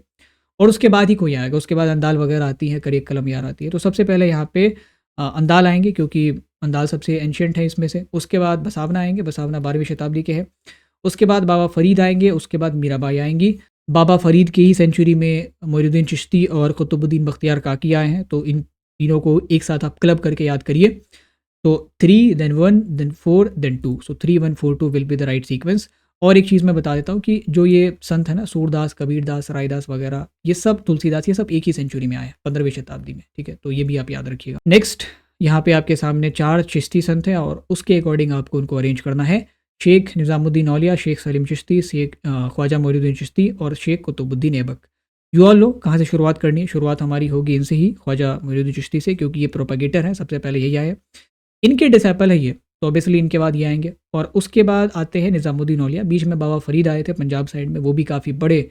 Speaker 1: और उसके बाद ही कोई आएगा, उसके बाद अंदाल वगैरह आती है, करेक कलम यार आती है। तो सबसे पहले यहाँ पे अंदाल आएंगे क्योंकि अंदाल सबसे एंशियंट है इसमें से। उसके बाद बसावना आएंगे, बसावना 12वीं शताब्दी के हैं। उसके बाद बाबा फरीद आएंगे, उसके बाद मीराबाई आएंगी। बाबा फरीद की ही सेंचुरी में मोइनुद्दीन चिश्ती और कुतुबुद्दीन बख्तियार काकी आए हैं। तो इन तीनों को एक साथ आप क्लब करके याद करिए। तो 3 then 1 then 4 then 2। So 3 1 4 2 will be the right sequence. और एक चीज़ मैं बता देता हूँ कि जो ये संत है ना, सूरदास, कबीरदास, रायदास वगैरह, ये सब, तुलसीदास, ये सब एक ही सेंचुरी में आए, 15वीं शताब्दी में, ठीक है। तो ये भी आप याद रखिएगा। नेक्स्ट, यहाँ पे आपके सामने 4 चिश्ती संत हैं और उसके अकॉर्डिंग आपको उनको अरेंज करना है। शेख निज़ामुद्दीन औलिया, शेख सलीम चिश्ती, शेख ख्वाजा मोइनुद्दीन चिश्ती और Sheikh Qutbuddin Aibak. You all know कहाँ से शुरुआत करनी है। शुरुआत हमारी होगी इनसे ही, ख्वाजा मोइनुद्दीन चिश्ती से, क्योंकि ये प्रोपेगेटर हैं, सबसे पहले यही आए, इनके डिसेपल है ये, तो ऑब्वियसली इनके बाद ये आएंगे। और उसके बाद आते हैं निज़ामुद्दीन औलिया। बीच में बाबा फरीद आए थे पंजाब साइड में, वो भी काफ़ी बड़े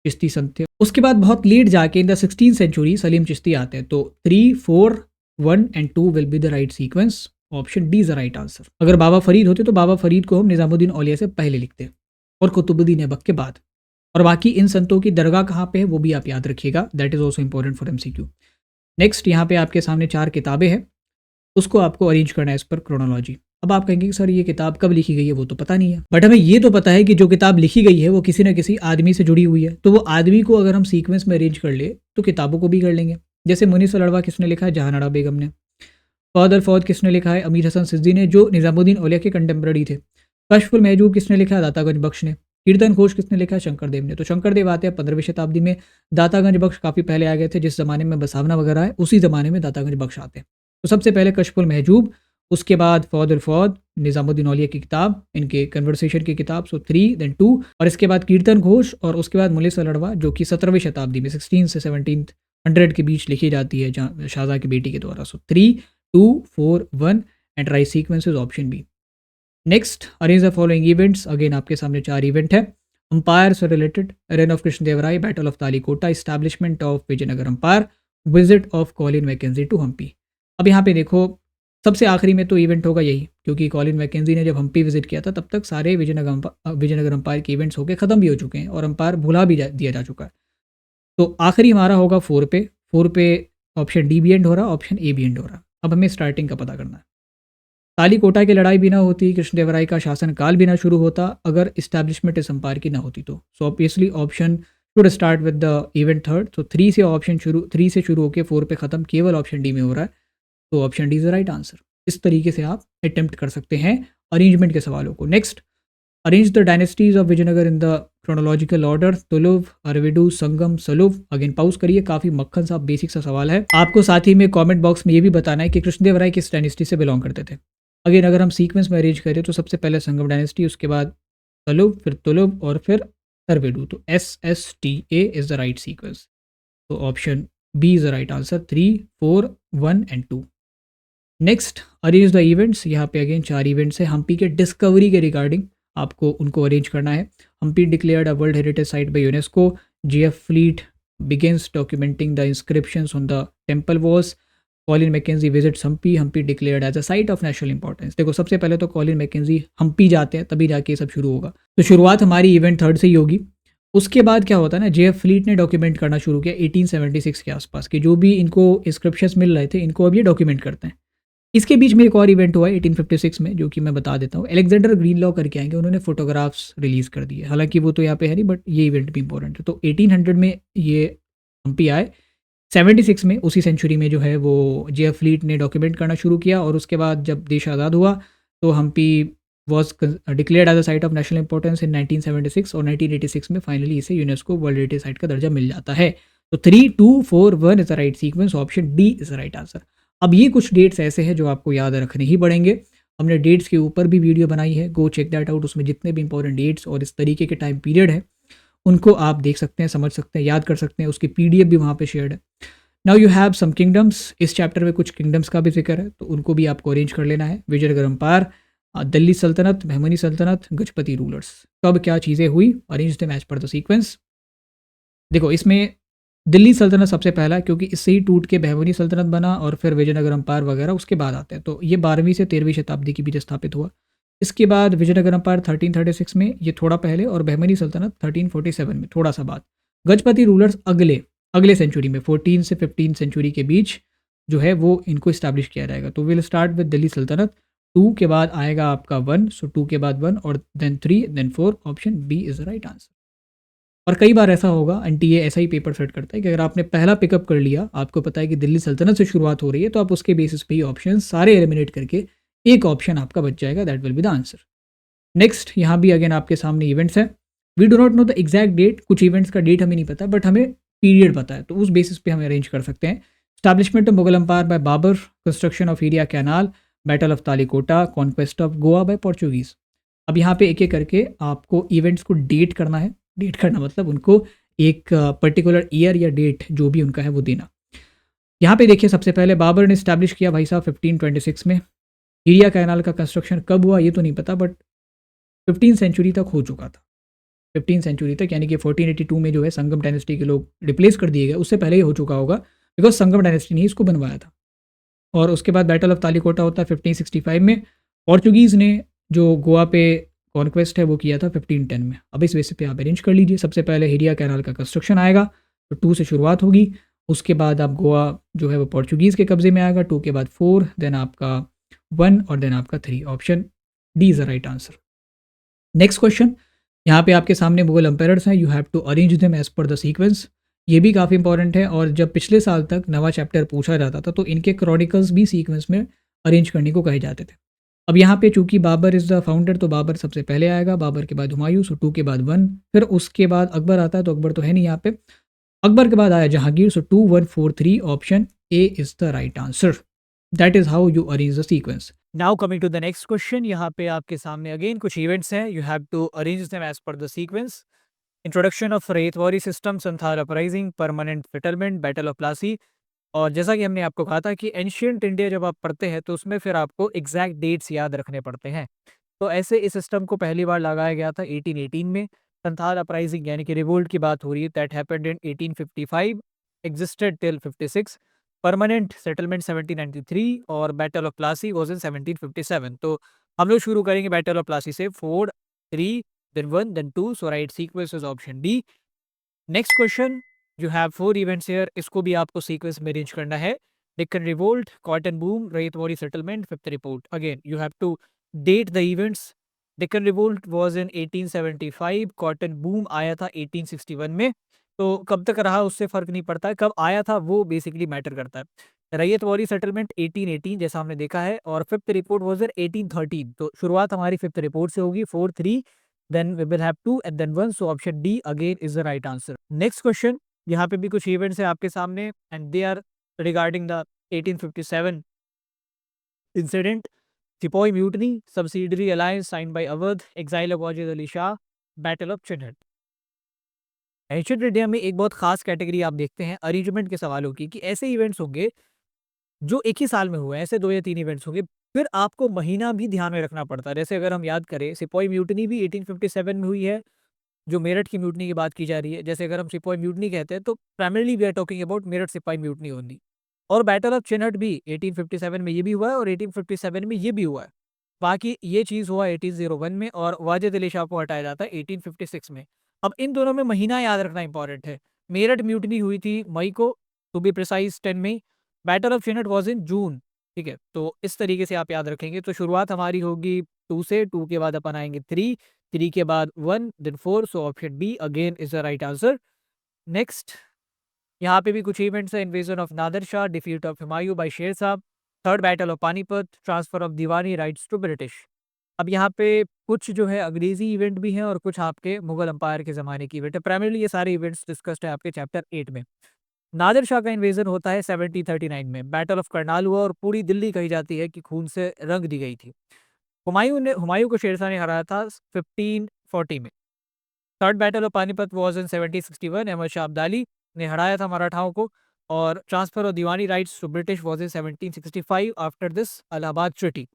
Speaker 1: चिश्ती संत थे। उसके बाद बहुत लेट जाके in the 16th century Salim Chishti आते हैं। तो 3, 4, 1 and 2 will be the right sequence. Option D is the right answer. अगर बाबा फरीद होते तो बाबा फरीद को हम निजामुद्दीन औलिया से पहले लिखते और कुतुबुद्दीन ऐबक के बाद। और बाकी इन संतों की दरगाह कहाँ पे है वो भी आप याद रखिएगा, that is also important for MCQ. Next यहाँ पे आपके सामने 4 किताबें हैं, उसको आपको अरेंज करना है एज पर क्रोनोलॉजी। अब आप कहेंगे कि सर ये किताब कब लिखी गई है वो तो पता नहीं है, बट हमें ये तो पता है कि जो किताब लिखी गई है वो किसी न किसी आदमी से जुड़ी हुई है। तो वो आदमी को अगर हम सीक्वेंस में अरेंज कर ले तो किताबों को भी कर लेंगे। जैसे मुनीस लड़वा किसने लिखा है? जहानारा बेगम ने। फौद फौद किसने लिखा है? अमीर हसन सिद्दी ने, जो निजामुद्दीन औलिया के कंटेम्प्रेरी थे। कश्फुल महजूब किसने लिखा है? दातागंज बख्श ने। कीर्तन घोष किसने लिखा है? शंकरदेव ने। तो शंकरदेव आते हैं 15वीं शताब्दी में, दातागंज बख्श काफ़ी पहले आ गए थे। जिस ज़माने में बसावना वगैरह है उसी ज़माने में दातागंज बख्श आते हैं। तो सबसे पहले कश्फुल महजूब, उसके बाद फौद फौद, निजामुद्दीन औलिया की किताब, इनके कन्वर्सेशन की किताब, सो 3 देन 2, और इसके बाद कीर्तन घोष, और उसके बाद मुनीस लड़वा जो कि 17वीं शताब्दी में 16 से 1700 के बीच लिखी जाती है शाहजहाँ की बेटी के द्वारा। So 3, 2, 4, 1 and right sequence is option B. Next, arrange the following events. Again आपके सामने 4 इवेंट है। अंपायर से related, reign of Krishnadevaraya, battle of Talikota, establishment of Vijayanagara empire, visit of Colin Mackenzie to Hampi. अब यहाँ पे देखो, सबसे आखिरी में तो इवेंट होगा यही, क्योंकि कॉलिन मैकेंजी ने जब हम्पी विजिट किया था तब तक सारे विजयनगर अंपायर के इवेंट्स होके ख़त्म भी हो चुके हैं और अंपायर भुला भी दिया जा चुका है। तो आखिरी हमारा होगा 4 पे। 4 पे ऑप्शन डी भी एंड हो रहा, ऑप्शन ए भी एंड हो रहा। अब हमें स्टार्टिंग का पता करना है। तालीकोटा की लड़ाई भी ना होती, कृष्णदेवराय का शासनकाल भी ना शुरू होता अगर इस्टेब्लिशमेंट इस अंपायर की ना होती। तो so obviously option should start with the event third. तो 3 से ऑप्शन शुरू 3 से शुरू होकर 4 पे ख़त्म केवल ऑप्शन डी में हो रहा है। तो option D is the right answer. इस तरीके से आप अटेम्प्ट कर सकते हैं अरेंजमेंट के सवालों को। Next, arrange the dynasties of Vijayanagara in the chronological order. Tuluva, Aravidu, Sangama, Saluva. Again pause करिए, काफ़ी मक्खन सा बेसिक सा सवाल है। आपको साथ ही में कमेंट बॉक्स में ये भी बताना है कि कृष्णदेवराय किस डायनेस्टी से बिलोंग करते थे। अगेन अगर हम सीक्वेंस में अरेंज करें तो सबसे पहले संगम डायनेस्टी, उसके बाद सलुव, फिर तुलुव और फिर अरविडू। तो SSTA is the right sequence. तो option B is the right answer. 3, 4, 1 and 2। Next, arrange the events. यहाँ पे अगेन 4 इवेंट्स है हम्पी के डिस्कवरी के रिगार्डिंग, आपको उनको अरेंज करना है। Hampi declared a world heritage site by UNESCO. GF Fleet begins documenting the inscriptions on the temple walls. Colin Mackenzie visits Hampi, Hampi declared as a site of national importance. देखो सबसे पहले तो कॉलिन मैकेंजी हम्पी जाते हैं तभी जाके ये सब शुरू होगा। तो शुरुआत हमारी इवेंट थर्ड से ही होगी। उसके बाद क्या होता है ना, जेएफ फ्लीट ने डॉक्यूमेंट करना शुरू किया 1876 के आसपास के जो भी इनको इंस्क्रिप्शंस मिल रहे थे इनको अब ये डॉक्यूमेंट करते हैं। इसके बीच में एक और इवेंट हुआ है 1856 में, जो कि मैं बता देता हूँ। अलेक्जेंडर ग्रीनलॉ करके आएंगे, उन्होंने फोटोग्राफ्स रिलीज कर दिए। हालांकि वो तो यहाँ पे है नहीं, बट ये इवेंट भी इंपॉर्टेंट है। तो 1800 में ये हम्पी आए। 76 में उसी सेंचुरी में जो है वो जेएफ फ्लीट ने डॉक्यूमेंट करना शुरू किया। और उसके बाद जब देश आज़ाद हुआ तो Hampi was declared as a site of national importance in 1976 और 1986 में फाइनली इसे यूनेस्को वर्ल्ड हेरिटेज साइट का दर्जा मिल जाता है। तो 3, 2, 4, 1 is the right sequence. Option D is the right answer. अब ये कुछ डेट्स ऐसे हैं जो आपको याद रखने ही पड़ेंगे। हमने डेट्स के ऊपर भी वीडियो बनाई है, गो चेक दैट आउट। उसमें जितने भी इंपॉर्टेंट डेट्स और इस तरीके के टाइम पीरियड है उनको आप देख सकते हैं, समझ सकते हैं, याद कर सकते हैं। उसकी PDF भी वहाँ पे शेयर्ड है। Now you have some kingdoms. इस चैप्टर में कुछ किंगडम्स का भी जिक्र है तो उनको भी आपको अरेंज कर लेना है। विजयनगर अंपायर, दिल्ली सल्तनत, बहमनी सल्तनत, गजपति रूलर्स। कब क्या चीज़ें हुई, अरेंज द मैच पर द सीक्वेंस। देखो इसमें दिल्ली सल्तनत सबसे पहला, क्योंकि इससे ही टूट के बहमनी सल्तनत बना और फिर विजयनगर अंपायर वगैरह उसके बाद आते हैं। तो ये 12वीं से 13वीं शताब्दी के बीच स्थापित हुआ। इसके बाद विजयनगर अंपायर 1336 में, ये थोड़ा पहले, और बहमनी सल्तनत 1347 में, थोड़ा सा बाद। गजपति रूलर्स अगले सेंचुरी में 14 से 15 सेंचुरी के बीच जो है वो इनको इस्टेब्लिश किया जाएगा। तो विल स्टार्ट विद दिल्ली सल्तनत। 2 के बाद आएगा आपका 1, सो 2 के बाद 1 और then 3 then 4। Option B is the right answer. और कई बार ऐसा होगा, एनटीए ऐसा ही पेपर सेट करता है कि अगर आपने पहला पिकअप कर लिया, आपको पता है कि दिल्ली सल्तनत से शुरुआत हो रही है, तो आप उसके बेसिस पे ही ऑप्शन सारे एलिमिनेट करके एक ऑप्शन आपका बच जाएगा, that will be the answer. Next, यहाँ भी अगेन आपके सामने इवेंट्स है। We do not know the exact date, कुछ इवेंट्स का डेट हमें नहीं पता बट हमें पीरियड पता है, तो उस बेसिस पे हम अरेंज कर सकते हैं। Establishment of Mughal empire by Babur, construction of area canal, battle of Talikota, conquest of Goa by Portuguese. अब यहाँ पे एक एक करके आपको इवेंट्स को डेट करना है। डेट करना मतलब उनको एक पर्टिकुलर ईयर या डेट जो भी उनका है वो देना। यहाँ पे देखिए सबसे पहले बाबर ने स्टैब्लिश किया भाई साहब 1526 में। एरिया कैनाल का कंस्ट्रक्शन कब हुआ ये तो नहीं पता बट 15 सेंचुरी तक हो चुका था। 15 सेंचुरी तक, यानी कि 1482 में जो है संगम डायनेस्टी के लोग रिप्लेस कर दिए गए, उससे पहले ही हो चुका होगा, बिकॉज़ संगम डायनेस्टी ने ही इसको बनवाया था। और उसके बाद बैटल ऑफ तालिकोटा होता है 1565 में। पोर्चुगीज़ ने जो गोवा पे कॉन्क्वेस्ट है वो किया था 1510 में। अब इस बेसिस पे आप अरेंज कर लीजिए। सबसे पहले हिडिया कैनाल का कंस्ट्रक्शन आएगा, तो 2 से शुरुआत होगी। उसके बाद आप गोवा जो है वो पोर्चुगीज़ के कब्ज़े में आएगा, 2 के बाद 4, देन आपका 1 और देन आपका 3। Option D is the right answer. Next question, यहाँ पे आपके सामने मुगल एम्पायर्स हैं, you have to arrange them as per the sequence. ये भी काफ़ी इंपॉर्टेंट है, और जब पिछले साल तक नवा चैप्टर पूछा जाता था तो इनके क्रॉनिकल्स भी सीक्वेंस में अरेंज करने को कहे जाते थे। अब यहाँ पे चूंकि बाबर इज़ द फाउंडर, तो बाबर सबसे पहले आएगा, बाबर के बाद हुमायूं, सो 2 के बाद 1, फिर उसके बाद अकबर आता है, तो अकबर तो है नहीं यहाँ पे। अकबर के बाद आया Jahangir, so 2 1 4 3, option A is the right answer. That is how you arrange the sequence. Now coming to the next question, यहाँ पे आपके सामने अगेन कुछ इवेंट्स हैं, you have to arrange them as per the sequence. Introduction of Ryotwari system, Santhal uprising, permanent settlement, battle of Plassey. और जैसा कि हमने आपको कहा था कि एंशियंट इंडिया जब आप पढ़ते हैं तो उसमें फिर आपको एग्जैक्ट डेट्स याद रखने पड़ते हैं। तो ऐसे इस सिस्टम को पहली बार लगाया गया था 1818 में। संथाल अपराइजिंग यानी कि रिवोल्ट की बात हो रही है, that happened in 1855, existed till 56। Permanent settlement 1793 और battle of Plassey was in 1757। तो हम लोग शुरू करेंगे बैटल ऑफ प्लासी से, 4 3 then 1 then 2, so right sequence is option D. Next question, you have 4 events here, इसको भी आपको सीक्वेंस में अरेंज करना है। Deccan revolt, cotton boom, ryotwari settlement, fifth report. Again you have to date the events. Deccan revolt was in 1875, cotton boom आया था 1861 में। तो कब तक रहा उससे फर्क नहीं पड़ता है, कब आया था वो बेसिकली मैटर करता है। रैयत वारी सेटलमेंट 1818 जैसा हमने देखा है, और फिफ्थ रिपोर्ट वाज इन 1813। तो शुरुआत हमारी फिफ्थ रिपोर्ट से होगी, 4 3, then we will have 2 and then 1, so option D again is the right answer. Next question, यहाँ पे भी कुछ इवेंट्स है आपके सामने, and they are regarding the 1857 incident, sepoy mutiny, subsidiary alliance signed by Awadh, exile of Wajid Ali Shah, battle of Chinhat. Ancient India में एक बहुत खास कैटेगरी आप देखते हैं अरेंजमेंट के सवालों की, कि ऐसे इवेंट्स होंगे जो एक ही साल में हुए हैं, ऐसे 2 या 3 इवेंट्स होंगे, फिर आपको महीना भी ध्यान में रखना पड़ता है। जैसे अगर हम याद करें, सिपोई म्यूटनी भी 1857 में हुई है, जो मेरठ की म्यूटनी की बात की जा रही है। जैसे अगर हम सिपाही म्यूटनी कहते हैं तो primarily we are talking about Meerut सिपाही म्यूटनी ओनली। और बैटल ऑफ चिनहट भी 1857 में ये भी हुआ है, और 1857 में ये भी हुआ है। बाकी ये चीज़ हुआ 1801 में, और वाजिद अली शाह को हटाया जाता है 1856 में। अब इन दोनों में महीना याद रखना इंपॉर्टेंट है। मेरठ म्यूटनी हुई थी मई को, टू बी प्रिसाइज 10 मई। Battle of Chinhat was in June. ठीक है, तो इस तरीके से आप याद रखेंगे। तो शुरुआत हमारी होगी 2 से, 2 के बाद अपन आएंगे 3, 3 के बाद 1 then 4, so option B again is the right answer. Next, यहाँ पे भी कुछ इवेंट्स है, invasion of Nadir Shah, defeat of Humayun by Sher Shah, third battle of Panipat, transfer of diwani rights to British. अब यहाँ पे कुछ जो है अंग्रेजी इवेंट भी हैं, और कुछ आपके मुगल अंपायर के ज़माने की इवेंट है। प्राइमरली ये सारे इवेंट्स डिस्कस्ड है आपके चैप्टर 8 में। नादिर शाह का इन्वेजन होता है 1739 में, बैटल ऑफ करनाल हुआ, और पूरी दिल्ली कही जाती है कि खून से रंग दी गई थी। हुमायूं को शेरशाह ने हराया था 1540 में। Third battle of Panipat was in 1761, Ahmad Shah Abdali ने हराया था मराठाओं को। और transfer of diwani rights to British was in 1765 after this Allahabad treaty.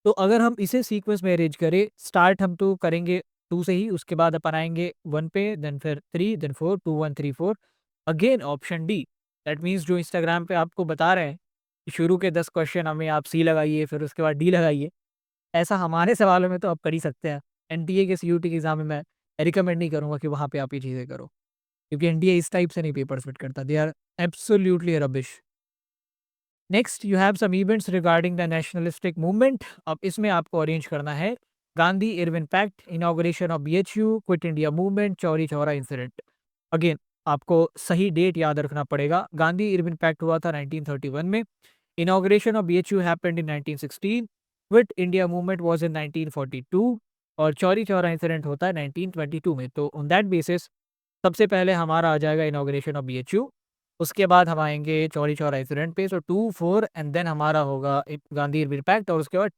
Speaker 1: तो अगर हम इसे सीक्वेंस में अरेंज करें, स्टार्ट हम तो करेंगे 2 से ही, उसके बाद अपन आएंगे 1 पे, देन फिर 3 then 4, 2 1 3 4, again option D. That means जो इंस्टाग्राम पे आपको बता रहे हैं कि शुरू के 10 क्वेश्चन हमें आप सी लगाइए, फिर उसके बाद डी लगाइए, ऐसा हमारे सवालों में तो आप कर ही सकते हैं। एनटीए के सीयूटी के एग्जाम में मैं रिकमेंड नहीं करूँगा कि वहाँ पे आप ये चीज़ें करो, क्योंकि एनटीए इस टाइप से नहीं पेपर फिट करता, they are absolutely rubbish. Next, you have some events regarding the nationalistic movement. अब इसमें आपको अरेंज करना है Gandhi Irwin pact, inauguration of BHU, quit India movement, Chauri Chaura incident. Again आपको सही डेट याद रखना पड़ेगा। गांधी इरविन पैक्ट हुआ था 1931 में, inauguration of BHU happened in 1916, quit India movement was in 1942, और चौरी चौरा इंसिडेंट होता है 1922 में। तो ऑन दैट बेसिस सबसे पहले हमारा आ जाएगा इनॉग्रेशन ऑफ बीएचयू, उसके बाद हम आएँगे चौरी चौरा इंसिडेंट पे, सो 2 4 एंड देन हमारा होगा गांधी इरविन पैक्ट, और उसके बाद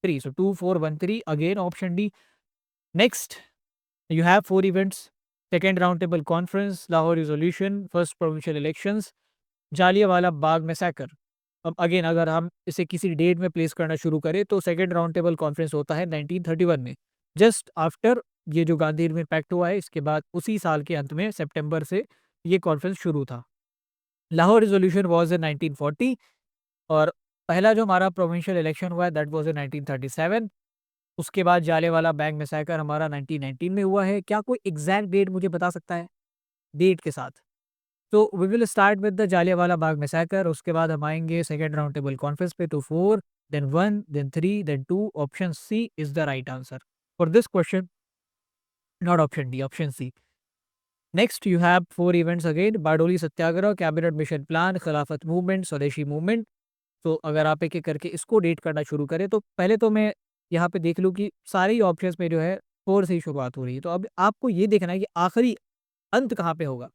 Speaker 1: 3, सो 2 4 1 3, again option D. Next, you have 4 events, second round table conference, Lahore resolution, first provincial elections, Jallianwala Bagh massacre. अब अगेन अगर हम इसे किसी डेट में प्लेस करना शुरू करें, तो सेकंड राउंड टेबल कॉन्फ्रेंस होता है 1931 में, जस्ट आफ्टर ये जो गांधी इरविन पैक्ट हुआ है, इसके बाद उसी साल के अंत में सितंबर से ये कॉन्फ्रेंस शुरू था। लाहौर रिजोल्यूशन वाज इन 1940 और पहला जो हमारा प्रोविंशियल इलेक्शन हुआ है दैट वाज इन 1937। उसके बाद जालियांवाला बाग मैसेकर हमारा 1919 में हुआ है। क्या कोई एग्जैक्ट डेट मुझे बता सकता है डेट के साथ? तो we will start with the Jallianwala Bagh massacre, उसके बाद हम आएंगे सेकंड राउंड टेबल कॉन्फ्रेंस पे, तो 4 then 1 then 3 then 2, option C is the right answer for this question, not option D, option C. Next you have four events again, Bardoli Satyagraha, cabinet mission plan, Khilafat movement, Swadeshi movement. तो अगर आप एक एक करके इसको date करना शुरू करें तो पहले तो मैं यहाँ पे देख लूँ कि सारे ही ऑप्शंस में जो है 4 से ही शुरुआत हो रही है। तो अब आपको ये देखना है कि आखिरी अंत कहाँ पे होगा।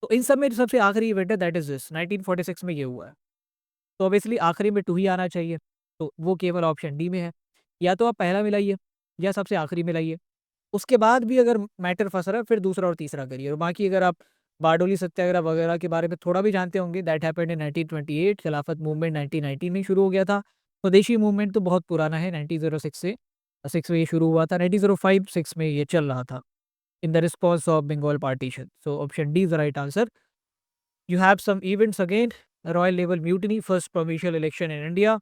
Speaker 1: तो इन सब में जो सबसे आखिरी इवेंट है दैट इज दिस 1946 में ये हुआ है। तो ऑब्वियसली आखिरी में 2 ही आना चाहिए। तो वो केवल ऑप्शन डी में है। या तो आप पहला मिलाइए या सबसे आखिरी मिलाइए। उसके बाद भी अगर मैटर फँस रहा है फिर दूसरा और तीसरा करिए। और बाकी अगर आप बारडोली सत्याग्रह वगैरह के बारे में थोड़ा भी जानते होंगे, दैट हैपेंड इन 1928, खिलाफत मूवमेंट 1919 में शुरू हो गया था। स्वदेशी मूवमेंट तो बहुत पुराना है, 1906 से 6 में ये शुरू हुआ था, 1905-6 में ये चल रहा था in the response of Bengal partition. So option D is the right answer. You have some events again, Royal Naval Mutiny, first provincial election in India,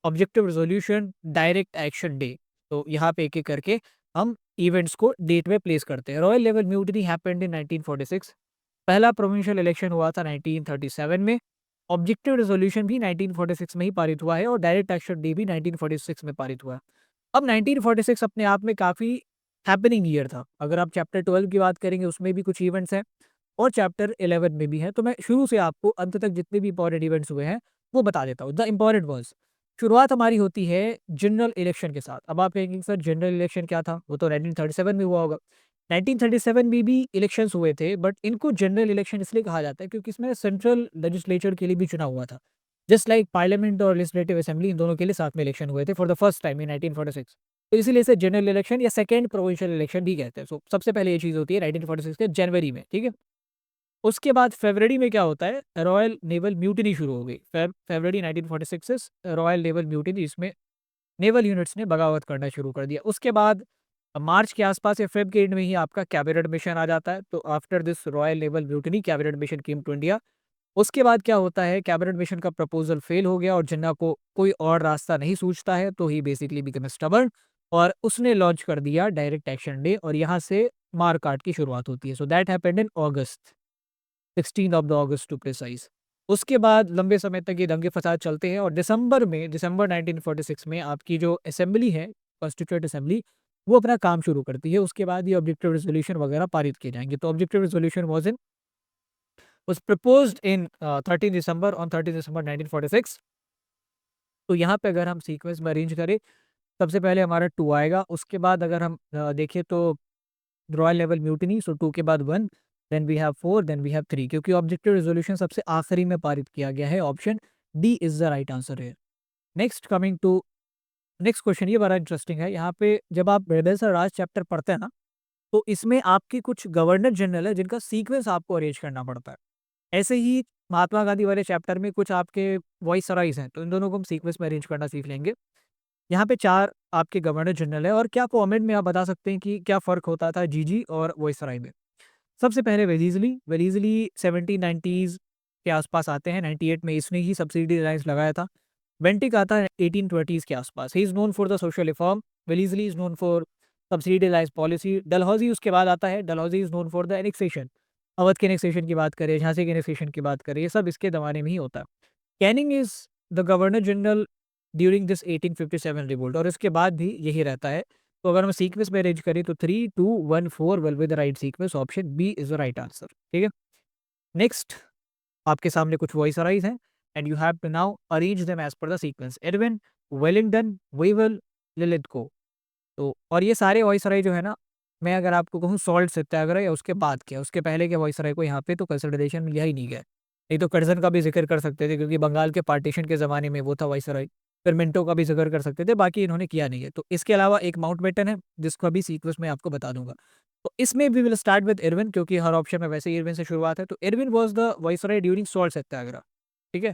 Speaker 1: objective resolution, direct action day. तो यहाँ पे एक एक करके हम इवेंट्स को date में place करते हैं। Royal naval mutiny happened in 1946, पहला प्रोविंशियल इलेक्शन हुआ था 1937 में, ऑब्जेक्टिव रेजोल्यूशन भी 1946 में ही पारित हुआ है और डायरेक्ट एक्शन डे भी 1946 में पारित हुआ है। अब 1946 अपने आप में काफ़ी हैपनिंग ईयर था। अगर आप चैप्टर 12 की बात करेंगे उसमें भी कुछ इवेंट्स हैं और चैप्टर 11 में भी है। तो मैं शुरू से आपको अंत तक जितने भी इंपॉर्टेंट इवेंट्स हुए हैं वो बता देता हूँ। द इंपॉर्टेंट वंस, शुरुआत हमारी होती है जनरल इलेक्शन के साथ। अब आप कहेंगे सर जनरल इलेक्शन क्या था? वो तो 1937 में हुआ होगा। 1937 में भी इलेक्शंस हुए थे बट इनको जनरल इलेक्शन इसलिए कहा जाता है क्योंकि इसमें सेंट्रल लेजिस्लेचर के लिए भी चुनाव हुआ था। जस्ट लाइक पार्लियामेंट और लेजिस्लेटिव असेंबली, इन दोनों के लिए साथ में इलेक्शन हुए थे for the first time in 1946। तो इसीलिए इसे जनरल इलेक्शन या सेकेंड प्रोविंशियल इलेक्शन भी कहते हैं। सो सबसे पहले ये चीज़ होती है 1946 के जनवरी में, ठीक है। उसके बाद फरवरी में क्या होता है, रॉयल नेवल म्यूटिनी शुरू हो गई। फरवरी 1946 से रॉयल नेवल म्यूटिनी, इसमें नेवल यूनिट्स ने बगावत करना शुरू कर दिया। उसके बाद मार्च के आसपास या फेब के एंड में ही आपका कैबिनेट मिशन आ जाता है। तो after this royal naval mutiny cabinet mission came to India. उसके बाद क्या होता है, कैबिनेट मिशन का प्रपोजल फेल हो गया और जिन्ना को कोई और रास्ता नहीं सूझता है तो ही बेसिकली बिकम स्टबर्न और उसने लॉन्च कर दिया डायरेक्ट एक्शन डे और यहाँ से मारकाट की शुरुआत होती है। So that happened in August, 16 of the August to precise. उसके बाद लंबे समय तक ये दंगे फसाद चलते हैं और दिसंबर 1946 में आपकी जो असेंबली है, कॉन्स्टिट्यूएंट असेंबली, वो अपना काम शुरू करती है। उसके बाद ये ऑब्जेक्टिव रेजोल्यूशन वगैरह पारित किए जाएंगे। तो objective resolution was proposed in 13 December on 13 दिसंबर 1946। तो यहाँ पे अगर हम सीक्वेंस में अरेंज करें, सबसे पहले हमारा 2 आएगा। उसके बाद अगर हम देखें तो रॉयल नेवल म्यूटिनी, सो 2 के बाद 1, then we have 4, then we have 3, क्योंकि ऑब्जेक्टिव रेजोल्यूशन सबसे आखिरी में पारित किया गया है। Option D is the right answer है। Next coming to next question, ये बड़ा इंटरेस्टिंग है। यहाँ पे जब आप रेबेल्स और राज चैप्टर पढ़ते हैं ना, तो इसमें आपके कुछ गवर्नर जनरल है जिनका सीक्वेंस आपको अरेंज करना पड़ता है। ऐसे ही महात्मा गांधी वाले चैप्टर में कुछ आपके वॉइसराइज हैं, तो इन दोनों को हम सीक्वेंस में अरेंज करना सीख लेंगे। यहाँ पे 4 आपके गवर्नर जनरल है और क्या कमेंट में आप बता सकते हैं कि क्या फ़र्क होता था जीजी और वॉइसराय में? सबसे पहले वेलीज़ली 1790s के आसपास आते हैं, 98 में इसने ही सब्सिडी लाइन्स लगाया था। बेंटिक आता है 1820s के आसपास। He is known for the social reform, Wellesley is known for subsidy lines policy. Dalhousie उसके बाद आता है, Dalhousie is known for the annexation. Awadh के एनेक्सेशन की बात करें, झांसी के एनेक्सेशन की बात करें, ये सब इसके ज़माने में ही होता है। Canning is the governor general during this 1857 revolt और इसके बाद भी यही रहता है। तो अगर हम सीक्वेंस में अरेंज करें तो 3, 2, 1, 4 will be the right sequence, option B is the right answer, ठीक है। नेक्स्ट आपके सामने कुछ वॉइसराइज हैं and you have to now arrange them as per the sequence. Irwin, Willingdon, Wavell, Linlithgow. तो और ये सारे वॉइसराय जो है ना, मैं अगर आपको कहूँ सॉल्ट सत्याग्रह या उसके बाद क्या, उसके पहले के वॉइसराय को यहाँ पे तो कंसिडरेशन में लिया ही नहीं गया। नहीं तो कर्जन का भी जिक्र कर सकते थे क्योंकि बंगाल के पार्टीशन के ज़माने में वो था वॉइसराय। फिर मिंटो का भी जिक्र कर सकते थे, बाकी इन्होंने किया नहीं है। तो इसके अलावा एक माउंटबेटन है जिसका भी सीक्वेंस मैं आपको बता दूंगा। तो इसमें we will start with Irwin क्योंकि हर ऑप्शन में वैसे ही इरविन से शुरुआत है। तो Irwin was the viceroy during salt Satyagraha, ठीक है।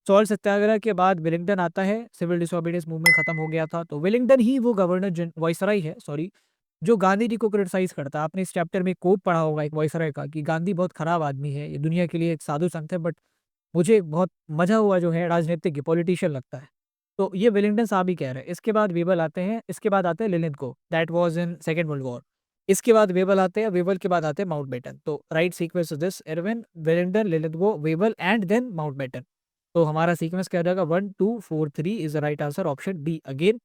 Speaker 1: सॉल्ट सत्याग्रह के बाद वेलिंगटन आता है, सिविल डिसोबीडियंस मूवमेंट खत्म हो गया था तो वेलिंगटन ही वो गवर्नर वॉइसराय है, सॉरी, जो गांधी जी को क्रिटिसाइज़ करता है। आपने इस चैप्टर में कोट पढ़ा होगा एक वायसराय का कि गांधी बहुत खराब आदमी है, ये दुनिया के लिए एक साधु संत है, बट मुझे बहुत मज़ा हुआ जो है राजनीतिज्ञ पॉलिटिशियन लगता है। तो ये विलिंगडन साहब ही कह रहे हैं। इसके बाद वेबल आते हैं, इसके बाद आते हैं Linlithgow that was in second world war. इसके बाद वेबल आते हैं, वेबल के बाद आते हैं माउंटबेटन। तो right sequence is this Irwin, Willingdon, Linlithgow Wavell and then Mountbatten. तो हमारा सीक्वेंस क्या हो जाएगा 1, 2, 4, 3 is the right answer option D again.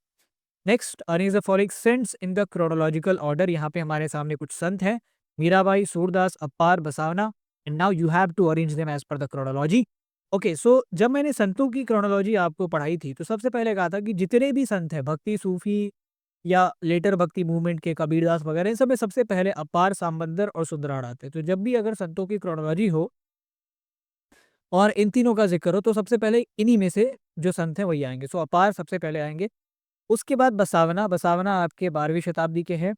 Speaker 1: Next arrange the following saints in the chronological order. यहाँ पे हमारे सामने कुछ संत हैं, Mirabai, Surdas, Appar, Basavanna, and now you have to arrange them as per the chronology. Okay, so जब मैंने संतों की क्रोनोलॉजी आपको पढ़ाई थी, तो सबसे पहले कहा था कि जितने भी संत हैं, भक्ति, सूफी या लेटर भक्ति मूवमेंट के कबीरदास वगैरह, इन सब में सबसे पहले अपार, सांबंदर और सुंदराड़ आते हैं। तो जब भी अगर संतों की क्रोनोलॉजी हो और इन तीनों का ज़िक्र हो, तो सबसे पहले इन्हीं में से जो संत हैं वही आएँगे। सो अपार सबसे पहले आएँगे, उसके बाद बसावना, बसावना आपके 12वीं शताब्दी के हैं।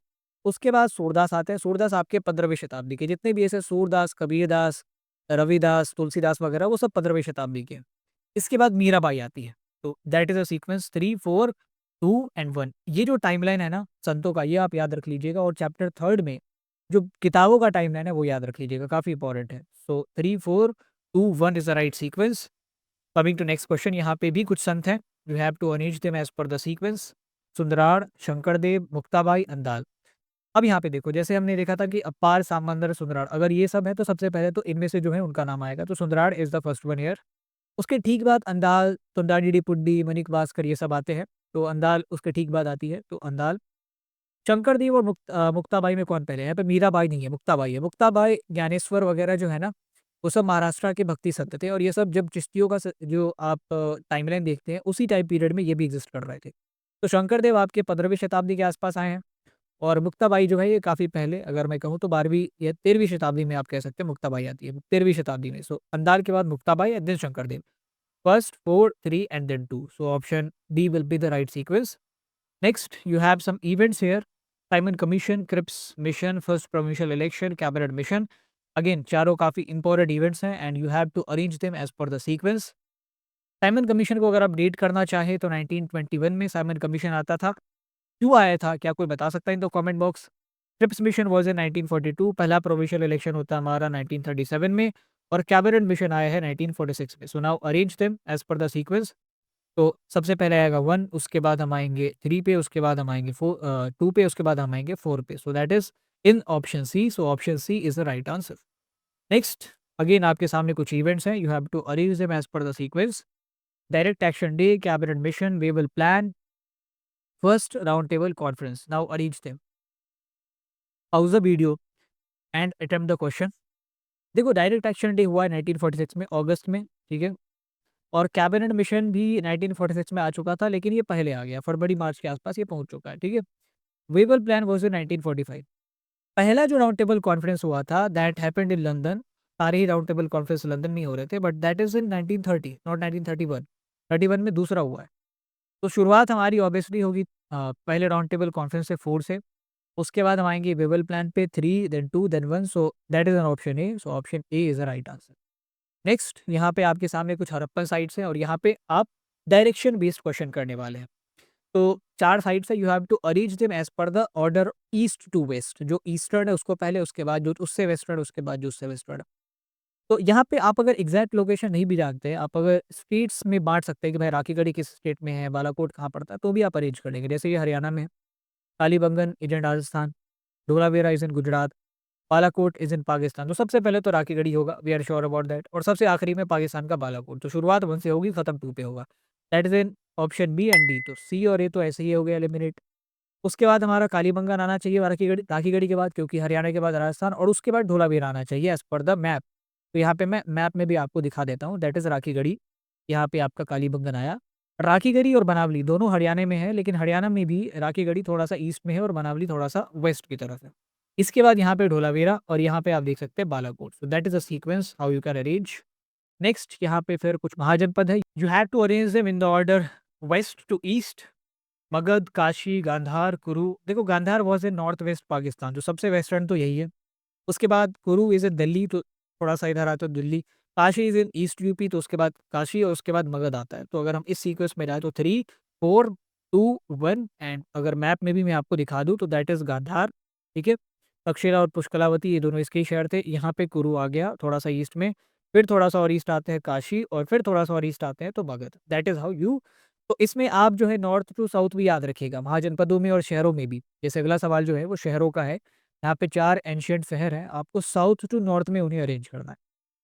Speaker 1: उसके बाद सूरदास आते हैं, सूरदास आपके 15वीं शताब्दी के। जितने भी ऐसे सूरदास, कबीरदास, रविदास, तुलसीदास वगैरह वो सब 15वीं शताब्दी के हैं। इसके बाद मीराबाई आती है। तो that is a sequence 3, 4, 2 and 1। ये जो टाइमलाइन है ना संतों का, ये आप याद रख लीजिएगा और चैप्टर 3 में जो किताबों का टाइमलाइन है वो याद रख लीजिएगा, काफ़ी इंपॉर्टेंट है। So 3, 4, 2, 1 is the right sequence. Coming to next question, यहाँ पे भी कुछ संत हैं। You have to arrange them as per the sequence. Sundarar, Shankardev, Muktabai, Andal. अब यहाँ पे देखो, जैसे हमने देखा था कि अपार, सामंदर, सुंदराड़, अगर ये सब है तो सबसे पहले तो इनमें से जो है उनका नाम आएगा। तो Sundarar is the first one here. उसके ठीक बाद अंदाल, तुंडाडीडी-पुड्डी, माणिक वासकर ये सब आते हैं। तो अंदाल उसके ठीक बाद आती है, तो अंदाल। शंकरदेव और मुक्ताबाई में कौन पहले है? यहाँ पे मीराबाई नहीं है, मुक्ताबाई है। मुक्ताबाई, ज्ञानेश्वर वगैरह जो है ना, वो सब महाराष्ट्र के भक्ति संत थे और ये सब जब चिश्तियों का जो आप टाइमलाइन देखते हैं, उसी टाइम पीरियड में ये भी एग्ज़िस्ट कर रहे थे। तो शंकरदेव आपके 15वीं शताब्दी के आस-पास आए हैं और मुक्ताबाई जो है ये काफ़ी पहले, अगर मैं कहूँ तो 12वीं या 13वीं शताब्दी में आप कह सकते हैं मुक्ताबाई आती है, 13वीं शताब्दी में। सो अंदाल के बाद Muktabai and then Sankardev. First 4, 3 and then 2. So option D will be the right sequence. Next, you have some events here. Simon Commission, Cripps Mission, First Provincial Election, Cabinet Mission. Again, चारों काफ़ी important events हैं and you have to arrange them as per the sequence. Simon commission को अगर आप date करना चाहें तो 1921 में साइमन कमीशन आता था। क्यों आया था? क्या कोई बता सकता है in the comment box? Cripps mission was in 1942, पहला प्रोविंशियल इलेक्शन होता है हमारा 1937 में और कैबिनेट मिशन आया है 1946 में। So now arrange them as per the sequence. तो सबसे पहले आएगा 1, उसके बाद हम आएँगे 3 पे, उसके बाद हम आएँगे 2 पे, उसके बाद हम आएँगे 4 पे। So that is in option C. So option C is the right answer. Next, again आपके सामने कुछ इवेंट्स हैं, you have to arrange them as per the sequence. Direct action day, cabinet mission, Wavell plan, first round table conference. Now arrange them. Pause the video and attempt the question. देखो, direct action day हुआ है 1946 में अगस्त में, ठीक है? और cabinet mission भी 1946 में आ चुका था, लेकिन ये पहले आ गया, फरवरी-मार्च के आसपास ये पहुँच चुका है, ठीक है? वेबल प्लान वाज़ इन 1945। पहला जो राउंड टेबल कॉन्फ्रेंस हुआ था दैट हैपेंड इन लंदन। सारे ही राउंड टेबल कॉन्फ्रेंस लंदन में ही हो रहे थे, but that is in 1930 not 1931। 31 में दूसरा हुआ है। तो शुरुआत हमारी ऑब्वियसली होगी पहले राउंड टेबल कॉन्फ्रेंस से 4 से, उसके बाद हम आएँगे वेबल प्लान पे 3 then 2 then 1। So that is an option A. So option A is the right answer. Next, यहाँ पे आपके सामने कुछ हड़प्पन साइट्स हैं और यहाँ पे आप डायरेक्शन बेस्ड क्वेश्चन करने वाले हैं। तो 4 साइट्स हैं, you have to arrange them as per the order east to west. जो ईस्टर्न है उसको पहले, उसके बाद जो उससे वेस्टर्न, उसके बाद जो उससे वेस्टर्न। तो यहाँ पे आप अगर एग्ज़ैक्ट लोकेशन नहीं भी जानते हैं, आप अगर स्टेट्स में बाँट सकते हैं कि भाई राखीगढ़ी किस स्टेट में है, बालाकोट कहाँ पड़ता है, तो भी आप अरेंज कर लेंगे। जैसे ये हरियाणा में है, Kalibangan is in Rajasthan, Dholavira is in Gujarat, Balakot is in Pakistan. तो सबसे पहले तो राखीगढ़ी होगा, we are sure about that, और सबसे आखिरी में पाकिस्तान का बालाकोट। तो शुरुआत 1 से होगी, खत्म 2 पे होगा। That is in option B and D. तो सी और ए तो ऐसे ही हो गए एलिमिनेट। उसके बाद हमारा कालीबंगन आना चाहिए राखीगढ़ी राखीगढ़ी के बाद, क्योंकि हरियाणा के बाद राजस्थान, और उसके बाद धोलावीरा आना चाहिए एज़ पर द मैप। तो यहाँ पे मैं मैप में भी आपको दिखा देता हूँ, दैट इज़ राखीगढ़ी। यहाँ पे आपका कालीबंगन आया। राखीगढ़ी और बनावली दोनों हरियाणा में है, लेकिन हरियाणा में भी राखीगढ़ी थोड़ा-सा ईस्ट में है और बनावली थोड़ा-सा वेस्ट की तरफ है। इसके बाद यहाँ पे ढोलावीरा और यहाँ पे आप देख सकते हैं Balakot. So that is a sequence how you can arrange. Next, यहाँ पे फिर कुछ महाजनपद है। You have to arrange them in the order west to east. Magadha, Kashi, Gandhara, Kuru. देखो, Gandhara was in north west Pakistan, जो सबसे वेस्टर्न तो यही है। उसके बाद कुरु इज़ इन दिल्ली, तो थोड़ा-सा इधर आता है Delhi. Kashi is in east UP, तो उसके बाद काशी और उसके बाद मगध आता है। तो अगर हम इस सीक्वेंस में जाएँ तो 3, 4 2-1 एंड अगर मैप में भी मैं आपको दिखा दूँ तो दैट इज़ गांधार, ठीक है? तक्षशिला और पुष्कलावती ये दोनों इसके ही शहर थे। यहाँ पे कुरु आ गया थोड़ा-सा ईस्ट में, फिर थोड़ा-सा और ईस्ट आते हैं काशी और फिर थोड़ा-सा और ईस्ट आते हैं तो Magadh. That is how you तो इसमें आप जो है नॉर्थ टू साउथ भी याद रखिएगा, महाजनपदों में और शहरों में भी। जैसे अगला सवाल जो है वो शहरों का है। यहाँ पे 4 एंशिएंट शहर हैं, आपको साउथ टू नॉर्थ में उन्हें अरेंज करना है।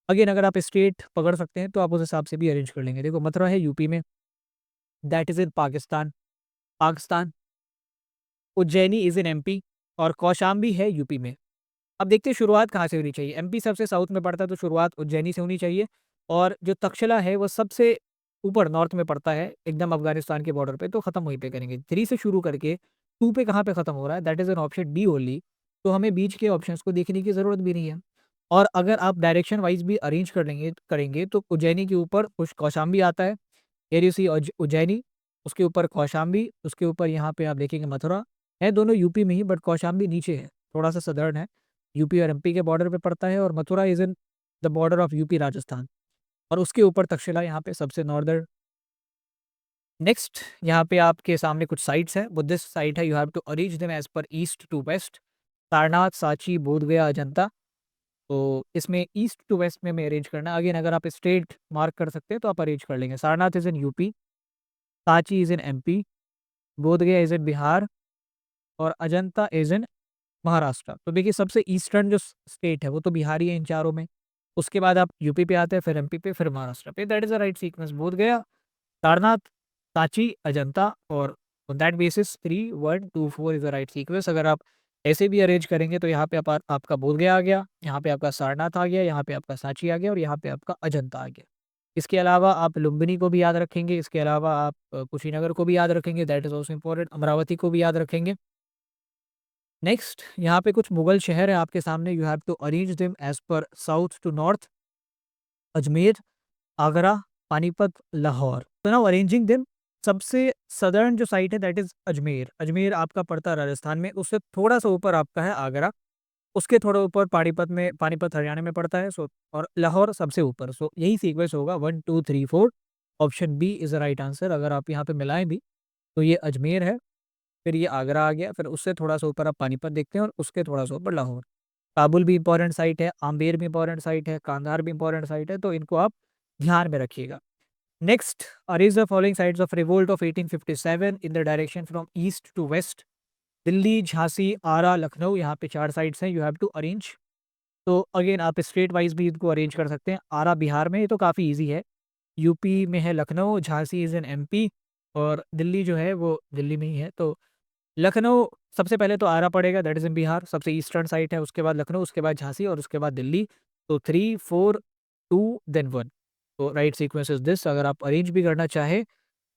Speaker 1: अगेन अगर आप स्टेट पकड़ सकते हैं तो आप उस हिसाब से भी अरेंज कर लेंगे। देखो मथुरा है यूपी में, that is in Pakistan Pakistan. Ujjaini is in MP और कौशाम्बी है यूपी में। अब देखते हैं शुरुआत कहाँ से होनी चाहिए। एमपी सबसे साउथ में पड़ता है तो शुरुआत उज्जैनी से होनी चाहिए और जो तक्षशिला है वो सबसे ऊपर नॉर्थ में पड़ता है, एकदम अफ़गानिस्तान के बॉर्डर पे, तो ख़त्म वहीं पे करेंगे। 3 से शुरू करके 2 पे कहाँ पे ख़त्म हो रहा है that is an option D only. तो हमें बीच के ऑप्शंस को देखने की ज़रूरत भी नहीं है। और अगर आप डायरेक्शन वाइज़ भी अरेंज कर लेंगे करेंगे तो उज्जैनी के ऊपर कुछ कौशाम्बी आता है। हियर यू सी उज्जैनी, उसके ऊपर कौशाम्बी, उसके ऊपर यहाँ पे आप देखेंगे मथुरा, है दोनों यूपी में ही बट कौशाम्बी नीचे है, थोड़ा-सा सदर्न है। यूपी और एमपी के बॉर्डर पे पड़ता है और Mathura is in the border of UP Rajasthan और उसके ऊपर तक्षशिला यहाँ पे सबसे नॉर्दर्न। नेक्स्ट यहाँ पे आपके सामने कुछ साइट्स हैं, बुद्धिस्ट साइट है, you have to arrange them as per east to west. Sarnath, Sanchi, Bodhgaya, Ajanta. तो इसमें ईस्ट टू वेस्ट में हमें अरेंज करना है। अगेन अगर आप स्टेट मार्क कर सकते हैं तो आप अरेंज कर लेंगे। Sarnath is in UP, Sanchi is in MP, Bodhgaya is in Bihar और अजंता इज़ इन महाराष्ट्र। तो देखिए सबसे ईस्टर्न जो स्टेट है वो तो बिहार ही है इन चारों में। उसके बाद आप यूपी पे आते हैं, फिर एमपी पे, फिर महाराष्ट्र पे। That is the right sequence. Bodhgaya, Sarnath, Sanchi, Ajanta और on that basis 3, 1, 2, 4 is the right sequence. अगर आप ऐसे भी अरेंज करेंगे तो यहाँ पे आपका बोधगया आ गया, यहाँ पे आपका सारनाथ आ गया, यहाँ पे आपका सांची आ गया और यहाँ पे आपका अजंता आ गया। इसके अलावा आप लुम्बिनी को भी याद रखेंगे, इसके अलावा आप कुशीनगर को भी याद रखेंगे, that is also important. Amravati को भी याद रखेंगे। नेक्स्ट यहाँ पे कुछ मुगल शहर है आपके सामने, you have to arrange them as per south to north. Ajmer, Agra, Panipat, Lahore. तो नाउ अरेंजिंग देम, सबसे सदर्न जो साइट है दैट इज अजमेर। अजमेर आपका पड़ता है राजस्थान में, उससे थोड़ा सा ऊपर आपका है आगरा, उसके थोड़ा ऊपर पानीपत हरियाणा में पड़ता है। सो और लाहौर सबसे ऊपर। सो यही सीक्वेंस होगा 1, 2, 3, 4। Option B is the right answer. अगर आप यहाँ पे मिलाएं भी तो ये अजमेर है, फिर ये आगरा आ गया, फिर उससे थोड़ा-सा ऊपर आप पानीपत देखते हैं और उसके थोड़ा-सा ऊपर लाहौर। काबुल भी इम्पोर्टेंट साइट है, आमेर भी इम्पोर्टेंट साइट है, कांधार भी इम्पोर्टेंट साइट है, तो इनको आप ध्यान में रखिएगा। Next, arrange the following sites of revolt of 1857 in the direction from east to west. Delhi, Jhansi, Arrah, Lucknow, यहाँ पे 4 साइट्स हैं, यू हैव टू अरेंज। तो अगेन आप स्टेट वाइज़ भी इनको अरेंज कर सकते हैं। आरा बिहार में, ये तो काफ़ी ईज़ी है। यूपी में है Lucknow, Jhansi is in MP और दिल्ली जो है वो दिल्ली में ही है। तो लखनऊ सबसे पहले तो आरा पड़ेगा, दैट इज़ इन बिहार, सबसे ईस्टर्न साइट है, उसके बाद लखनऊ, उसके बाद झांसी और उसके बाद दिल्ली। तो 3, 4, 2 देन 1। तो राइट सीक्वेंस इज़ दिस। अगर आप अरेंज भी करना चाहें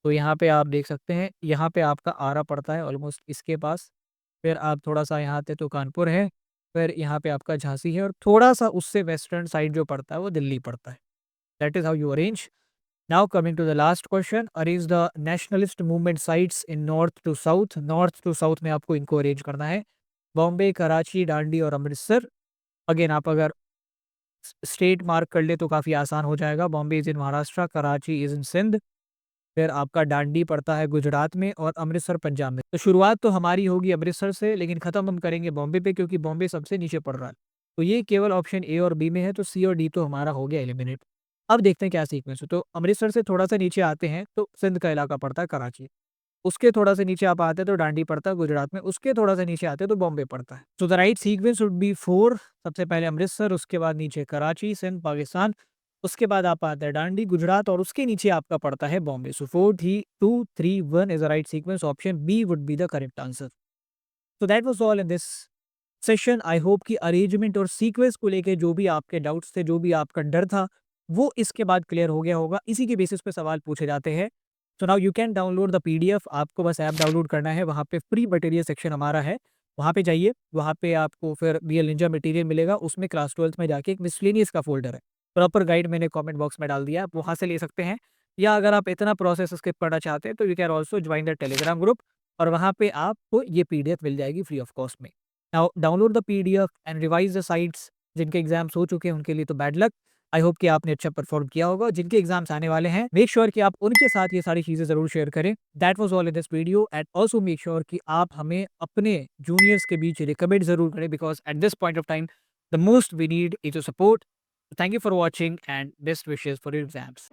Speaker 1: तो यहाँ पे आप देख सकते हैं, यहाँ पे आपका आरा पड़ता है ऑलमोस्ट इसके पास, फिर आप थोड़ा-सा यहाँ आते तो कानपुर है, फिर यहाँ पे आपका झांसी है और थोड़ा-सा उससे वेस्टर्न साइड जो पड़ता है वो दिल्ली पड़ता है। That is how you arrange. Now coming to the last question, arrange the nationalist movement sites in north to south. North to south में आपको इनको अरेंज करना है। बॉम्बे, कराची, दांडी और अमृतसर। अगेन आप अगर स्टेट मार्क कर ले तो काफ़ी आसान हो जाएगा। Bombay is in Maharashtra, Karachi is in Sindh, फिर आपका दांडी पड़ता है गुजरात में और अमृतसर पंजाब में। तो शुरुआत तो हमारी होगी अमृतसर से, लेकिन ख़त्म हम करेंगे बॉम्बे पे क्योंकि बॉम्बे सबसे नीचे पड़ रहा है। तो ये केवल ऑप्शन ए और बी में है, तो सी और डी तो हमारा हो गया एलिमिनेट। अब देखते हैं क्या सीक्वेंस है। तो अमृतसर से थोड़ा-सा नीचे आते हैं तो सिंध का इलाका पड़ता है कराची। उसके थोड़ा-सा नीचे आप आते हैं तो दांडी पड़ता है गुजरात में, उसके थोड़ा-सा नीचे आते हैं तो बॉम्बे पड़ता है। So the right sequence would be 4। सबसे पहले अमृतसर, उसके बाद नीचे कराची, सिंध, पाकिस्तान, उसके बाद आप आते हैं दांडी, गुजरात और उसके नीचे आपका पड़ता है Bombay. So 4, 3, 2, 3, 1 is the right sequence. Option B would be the correct answer. So that was all in this session. I hope कि अरेंजमेंट और सीक्वेंस को लेके जो भी आपके डाउट्स थे, जो भी आपका डर था, वो इसके बाद क्लियर हो गया होगा। इसी के बेसिस पे सवाल पूछे जाते हैं। So now you can download the PDF. आपको बस ऐप डाउनलोड करना है, वहाँ पे फ्री मटेरियल सेक्शन हमारा है, वहाँ पे जाइए, वहाँ पे आपको फिर रियल निंजा मटेरियल मिलेगा, उसमें क्लास 12th में जाके एक मिसलेनियस का फ़ोल्डर है। प्रॉपर गाइड मैंने कमेंट बॉक्स में डाल दिया है, आप वहाँ से ले सकते हैं। या अगर आप इतना प्रोसेस स्किप करना चाहते हैं तो you can also join the Telegram group और वहाँ पे आपको ये पीडीएफ मिल जाएगी फ्री ऑफ कॉस्ट में। Now download the PDF and revise the sites. जिनके एग्जाम्स हो चुके हैं उनके लिए तो बैड लक, आई होप कि आपने अच्छा परफॉर्म किया होगा। जिनके एग्जाम्स आने वाले हैं, मेक श्योर कि आप उनके साथ ये सारी चीज़ें ज़रूर शेयर करें। That was all in this video and also make sure कि आप हमें अपने जूनियर्स के बीच रिकमेंड ज़रूर करें because at this point of time the most we need is your support. Thank you for watching and best wishes for your exams.